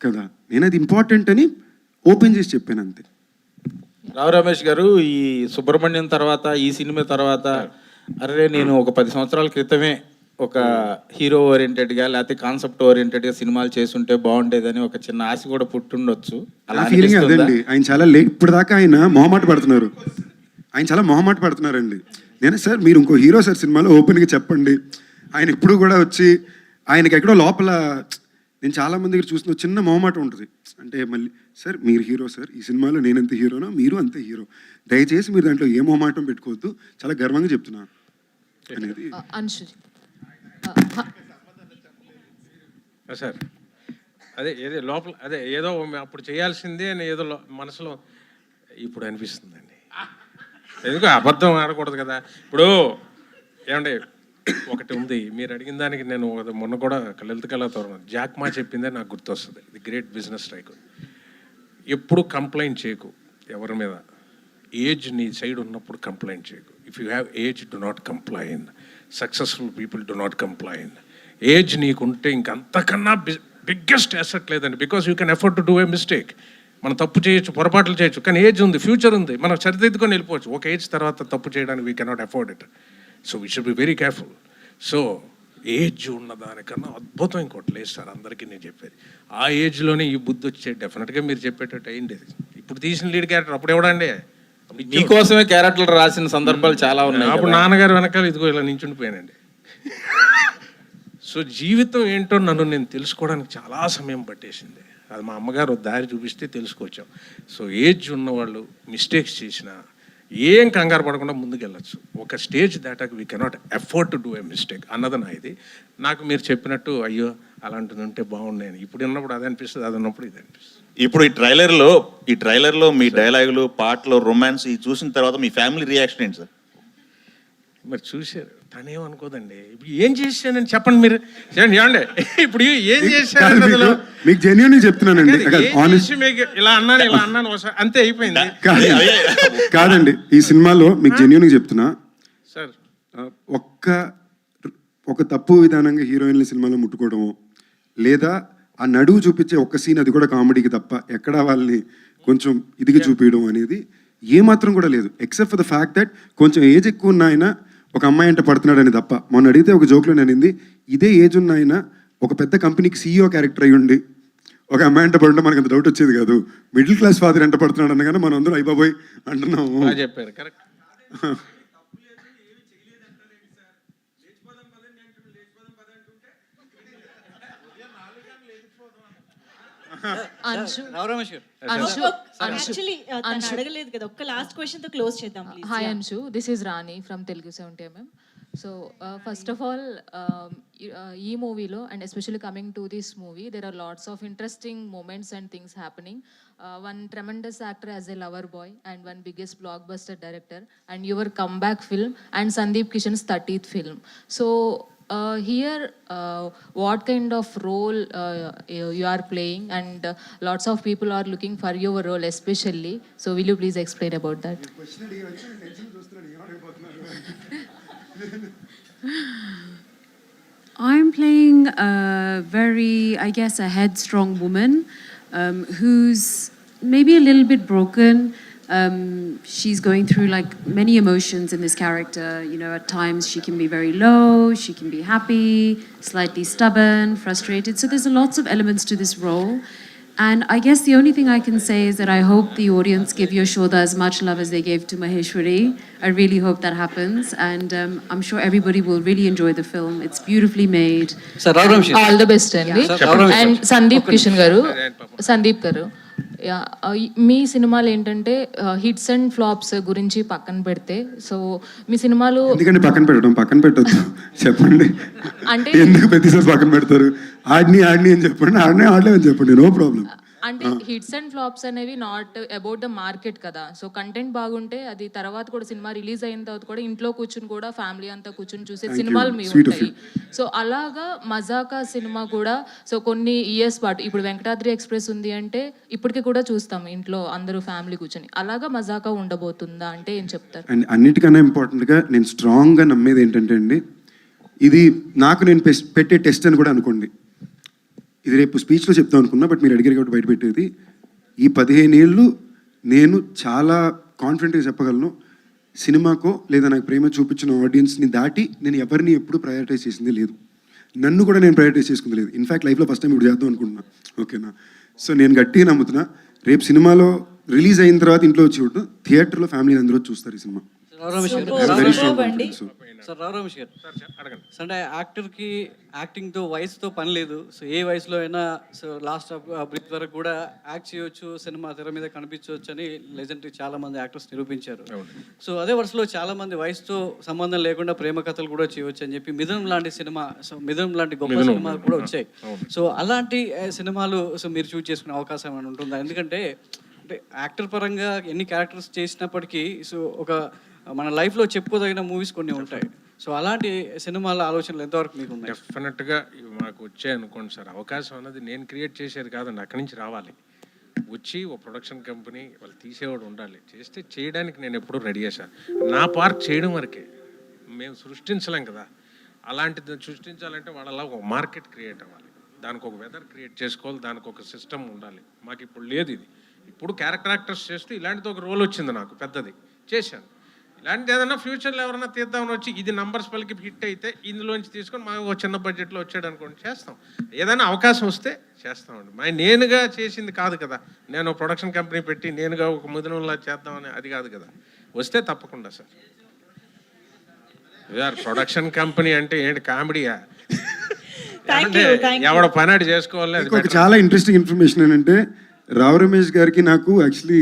కదా. నేను అది ఇంపార్టెంట్ అని ఓపెన్ చేసి చెప్పాను అంతే. రావు రమేష్ గారు, ఈ సుబ్రహ్మణ్యం తర్వాత, ఈ సినిమా తర్వాత, అరే నేను ఒక 10 సంవత్సరాల క్రితమే ఒక హీరో ఓరియంటెడ్గా లేకపోతే కాన్సెప్ట్ ఓరియంటెడ్గా సినిమాలు చేస్తుంటే బాగుండేదని ఒక చిన్న ఆశ కూడా పుట్టుండొచ్చు. అలా ఫీలింగ్ అదండి. ఆయన చాలా లేట్, ఇప్పుడు దాకా ఆయన మొహమాట పడుతున్నారు. ఆయన చాలా మొహమాట పడుతున్నారండి. నేను సార్ మీరు ఇంకో హీరో సార్ సినిమాలో ఓపెన్గా చెప్పండి. ఆయన ఇప్పుడు కూడా వచ్చి ఆయనకి ఎక్కడో లోపల, నేను చాలామంది దగ్గర చూసిన చిన్న మొహమాట ఉంటుంది. అంటే మళ్ళీ సార్ మీరు హీరో సార్, ఈ సినిమాలో నేను ఎంత హీరోనో మీరు అంతే హీరో, దయచేసి మీరు దాంట్లో ఏ మొహమాటం పెట్టుకోవద్దు, చాలా గర్వంగా చెప్తున్నాను అనేది. సార్ అదే ఏదో లోపల అదే ఏదో అప్పుడు చేయాల్సిందే అని ఏదో మనసులో ఇప్పుడు అనిపిస్తుందండి. ఎందుకు అబద్ధం ఆడకూడదు కదా. ఇప్పుడు ఏమండి ఒకటి ఉంది, మీరు అడిగిన దానికి నేను మొన్న కూడా లలిత కళాతోరణం జాక్మా చెప్పిందే నాకు గుర్తొస్తుంది. The great business strike. ఎప్పుడు కంప్లైంట్ చేయకు ఎవరి మీద. ఏజ్ నీ సైడ్ ఉన్నప్పుడు కంప్లైంట్ చేయకు. If you have age do not complain. Successful people do not complain. Age నీకుంటే ఇంకంతకన్నా బిగ్గెస్ట్ అసెట్ లేదండి. Because you can afford to do a mistake. మనం తప్పు చేయొచ్చు, పొరపాట్లు చేయొచ్చు, కానీ ఏజ్ ఉంది, ఫ్యూచర్ ఉంది, మనం సరిదిద్దుకొని వెళ్ళిపోవచ్చు. ఒక ఏజ్ తర్వాత తప్పు చేయడానికి we cannot afford it. So we should be very careful. So age ఉన్న దానికన్నా అద్భుతం ఇంకోటి లేదు సార్, అందరికీ నేను చెప్పేది. ఆ ఏజ్లోనే ఈ బుద్ధి వచ్చే డెఫినెట్గా మీరు చెప్పేటట్టు అయింది. ఇప్పుడు తీసిన లీడ్ క్యారెక్టర్ అప్పుడు ఎవడండి? మీకోసమే క్యారెక్టర్లు రాసిన సందర్భాలు చాలా ఉన్నాయి. అప్పుడు నాన్నగారు వెనకాల ఇదిగో ఇలా నించుండిపోయానండి. సో జీవితం ఏంటో నన్ను నేను తెలుసుకోవడానికి చాలా సమయం పట్టేసింది. అది మా అమ్మగారు దారి చూపిస్తే తెలుసుకొచ్చాం. సో ఏజ్ ఉన్నవాళ్ళు మిస్టేక్స్ చేసినా ఏం కంగారు పడకుండా ముందుకెళ్ళచ్చు. ఒక స్టేజ్ దాటాక we cannot afford to do a mistake అన్నది నా ఇది. నాకు మీరు చెప్పినట్టు అయ్యో అలాంటిది ఉంటే బాగుండేది. ఇప్పుడు ఉన్నప్పుడు అది అనిపిస్తుంది, అది ఉన్నప్పుడు ఇది అనిపిస్తుంది. ఇప్పుడు ఈ ట్రైలర్లో మీ డైలాగులు, పాటలు, రొమాన్స్ ఇవి చూసిన తర్వాత మీ ఫ్యామిలీ రియాక్షన్ ఏంటి సార్? మరి చూశారు, తనేమనుకోదండి. ఇప్పుడు ఏం చేశానని చెప్పండి మీరు. ఏమండి ఇప్పుడు ఏం చేశాను మీకు జెన్యూన్ చెప్తున్నానండి. ఇలా అన్నాను ఒకసారి అంతే అయిపోయింది. కాదండి, ఈ సినిమాలో మీకు జెన్యూన్గా చెప్తున్నా సార్, ఒక తప్పు విధానంగా హీరోయిన్ల సినిమాలో ముట్టుకోవడము, లేదా ఆ నడువు చూపించే ఒక్క సీన్, అది కూడా కామెడీకి తప్ప ఎక్కడా వాళ్ళని కొంచెం ఇదిగా చూపించడం అనేది ఏమాత్రం కూడా లేదు. Except for the fact that కొంచెం ఏజ్ ఎక్కువ ఉన్న ఆయన ఒక అమ్మాయి అంటే పడుతున్నాడని తప్ప. మొన్న అడిగితే ఒక జోక్లో నేను అనింది, ఇదే ఏజ్ ఉన్న ఆయన ఒక పెద్ద కంపెనీకి CEO క్యారెక్టర్ అయ్యి ఉండి ఒక అమ్మాయి అంటే పడుంటే మనకు అంత డౌట్ వచ్చేది కాదు. మిడిల్ క్లాస్ ఫాదర్ ఎంత పడుతున్నాడు అనగానే మనం అందరూ అయిపోయి అంటున్నాము. చెప్పారు కరెక్ట్. అడగలేదు కదా, ఒక్క లాస్ట్ క్వశ్చన్ తో క్లోజ్ చేద్దాం. Hi Anshu, this is Rani from Telugu 70mm. So first of all ఈ మూవీలో and especially coming to this movie there are lots of interesting moments and things happening. One tremendous actor as a lover boy and one biggest blockbuster director and your comeback film and Sandeep Kishan's 30th film. So here what kind of role you are playing and lots of people are looking for your role especially. So will you please explain about that? I'm playing a very, I guess, a headstrong woman who's maybe a little bit broken. She's going through like many emotions in this character. You know, at times she can be very low, she can be happy, slightly stubborn, frustrated. So there's lots of elements to this role. And I guess the only thing I can say is that I hope the audience give Yashoda as much love as they gave to Maheshwari. I really hope that happens. And I'm sure everybody will really enjoy the film. It's beautifully made. All the best, Andy. And Sandeep Kishan garu, మీ సినిమాలు ఏంటంటే hits and flops గురించి పక్కన పెడితే, so మీ సినిమాలు ఎందుకంటే పక్కన పెట్టొద్దు చెప్పండి. అంటే ఎందుకు ప్రతిసారి పక్కన పెడతారు? ఆడిని అని చెప్పండి, ఆడలేదని చెప్పండి, నో ప్రాబ్లం. అంటే హిట్స్ అండ్ ఫ్లాప్స్ అనేవి నాట్ అబౌట్ ద మార్కెట్ కదా. సో కంటెంట్ బాగుంటే అది తర్వాత కూడా సినిమా రిలీజ్ అయిన తర్వాత కూడా ఇంట్లో కూర్చుని కూడా ఫ్యామిలీ అంతా కూర్చుని చూసే సినిమాలు మీ ఉంటాయి. సో అలాగా మజాకా సినిమా కూడా సో కొన్ని ఇయర్స్ పాటు, ఇప్పుడు వెంకటాద్రి ఎక్స్ప్రెస్ ఉంది అంటే ఇప్పటికీ కూడా చూస్తాం ఇంట్లో అందరూ ఫ్యామిలీ కూర్చొని. అలాగా మజాకా ఉండబోతుందా అంటే ఏం చెప్తారు? అండ్ అన్నిటికన్నా ఇంపార్టెంట్గా నేను స్ట్రాంగ్గా నమ్మేది ఏంటంటే అండి, ఇది నాకు నేను పెట్టే టెస్ట్ అని కూడా అనుకోండి. ఇది రేపు స్పీచ్లో చెప్తాం అనుకున్నా, బట్ మీరు అడిగారు కాబట్టి బయట పెట్టేది. ఈ 15 ఏళ్ళు నేను చాలా కాన్ఫిడెంట్గా చెప్పగలను, సినిమాకో లేదా నాకు ప్రేమ చూపించిన ఆడియన్స్ని దాటి నేను ఎవరిని ఎప్పుడు ప్రయారిటైజ్ చేసింది లేదు. నన్ను కూడా నేను ప్రయారిటైజ్ చేసుకుంది లేదు. ఇన్ఫ్యాక్ట్ లైఫ్లో ఫస్ట్ టైం ఇప్పుడు చేద్దాం అనుకుంటున్నా. ఓకేనా? సో నేను గట్టిగా నమ్ముతున్నా, రేపు సినిమాలో రిలీజ్ అయిన తర్వాత ఇంట్లో వచ్చి చూడు, థియేటర్లో ఫ్యామిలీ అందరూ చూస్తారు ఈ సినిమా. సార్ రావు రమేష్ గారు అడగండి. అంటే యాక్టర్కి యాక్టింగ్తో వయసుతో పని లేదు. సో ఏ వయసులో అయినా సో లాస్ట్ ఆఫ్ బ్రిత్ వరకు కూడా యాక్ట్ చేయొచ్చు, సినిమా తెర మీద కనిపించవచ్చు అని లెజెండరీ చాలా మంది యాక్టర్స్ నిరూపించారు. సో అదే వరుసలో చాలా మంది వయసుతో సంబంధం లేకుండా ప్రేమ కథలు కూడా చేయవచ్చు అని చెప్పి మిథునం లాంటి సినిమా, సో మిథునం లాంటి గొప్ప సినిమాలు కూడా వచ్చాయి. సో అలాంటి సినిమాలు సో మీరు చూస్ చేసుకునే అవకాశం ఏమైనా ఉంటుందా? ఎందుకంటే అంటే యాక్టర్ పరంగా ఎన్ని క్యారెక్టర్స్ చేసినప్పటికీ సో ఒక మన లైఫ్లో చెప్పుకోదగిన మూవీస్ కొన్ని ఉంటాయి. సో అలాంటి సినిమాల ఆలోచనలు ఎంతవరకు మీకు ఉన్నాయి? డెఫినెట్గా మాకు వచ్చాయి అనుకోండి సార్. అవకాశం అన్నది నేను క్రియేట్ చేసేది కాదండి, అక్కడి నుంచి రావాలి. వచ్చి ఓ ప్రొడక్షన్ కంపెనీ వాళ్ళు తీసేవాడు ఉండాలి. చేస్తే చేయడానికి నేను ఎప్పుడూ రెడీ చేశాను. నా పార్ట్ చేయడం వరకే, మేము సృష్టించలేం కదా. అలాంటిది సృష్టించాలంటే వాళ్ళలా ఒక మార్కెట్ క్రియేట్ అవ్వాలి, దానికి ఒక వెదర్ క్రియేట్ చేసుకోవాలి, దానికి ఒక సిస్టమ్ ఉండాలి. మాకు ఇప్పుడు లేదు ఇది. ఇప్పుడు క్యారెక్టర్ యాక్టర్స్ చేస్తూ ఇలాంటిది ఒక రోల్ వచ్చింది నాకు పెద్దది, చేశాను. ఇలాంటిది ఏదైనా ఫ్యూచర్లో ఎవరైనా తీద్దామని వచ్చి ఇది నంబర్స్ పలికి హిట్ అయితే ఇందులోంచి తీసుకొని మా ఒక చిన్న బడ్జెట్లో వచ్చాడు అనుకోండి, చేస్తాం. ఏదైనా అవకాశం వస్తే చేస్తామండి. నేనుగా చేసింది కాదు కదా, నేను ప్రొడక్షన్ కంపెనీ పెట్టి నేనుగా ఒక ముదినంలా చేద్దామని అది కాదు కదా. వస్తే తప్పకుండా సార్. ప్రొడక్షన్ కంపెనీ అంటే ఏంటి, కామెడీయా? ఎవడ పని చేసుకోవాలి. ఒక చాలా ఇంట్రెస్టింగ్ ఇన్ఫర్మేషన్ ఏంటంటే, రావు రమేష్ గారికి నాకు యాక్చువల్లీ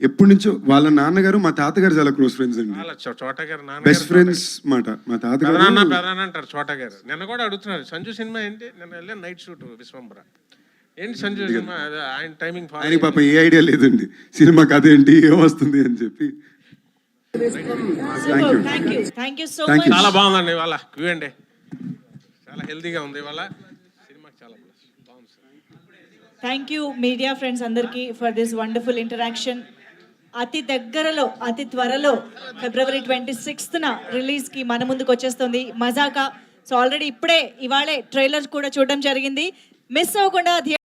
ఎప్పటి నుంచో వాళ్ళ నాన్నగారు మా తాతగారు చాలా క్లోజ్ ఫ్రెండ్స్ అండి, బెస్ట్ ఫ్రెండ్స్ మాట. మా తాతగారు అంటారు చోట గారు. నిన్న కూడా అడుగుతున్నారు సంజు సినిమా ఏంటి, నిన్న వెళ్ళే నైట్ షూట్ విశ్వంబర ఏంటి సంజు సినిమా, ఆయన టైమింగ్ ఆయన పాప ఏ ఐడియా లేదండి సినిమా కథ ఏంటి ఏమొస్తుంది అని చెప్పి. చాలా బాగుందండి ఇవాళ క్యూఎండే, చాలా హెల్తీగా ఉంది ఇవాళ సినిమా, చాలా బాగుంది sir. Thank you media friends అందరికీ ఫర్ దిస్ వండర్ఫుల్ ఇంటరాక్షన్. అతి దగ్గరలో అతి త్వరలో February 26th రిలీజ్కి మన ముందుకు వచ్చేస్తుంది మజాకా. సో ఆల్రెడీ ఇవాళే ట్రైలర్ కూడా చూడడం జరిగింది. మిస్ అవ్వకుండా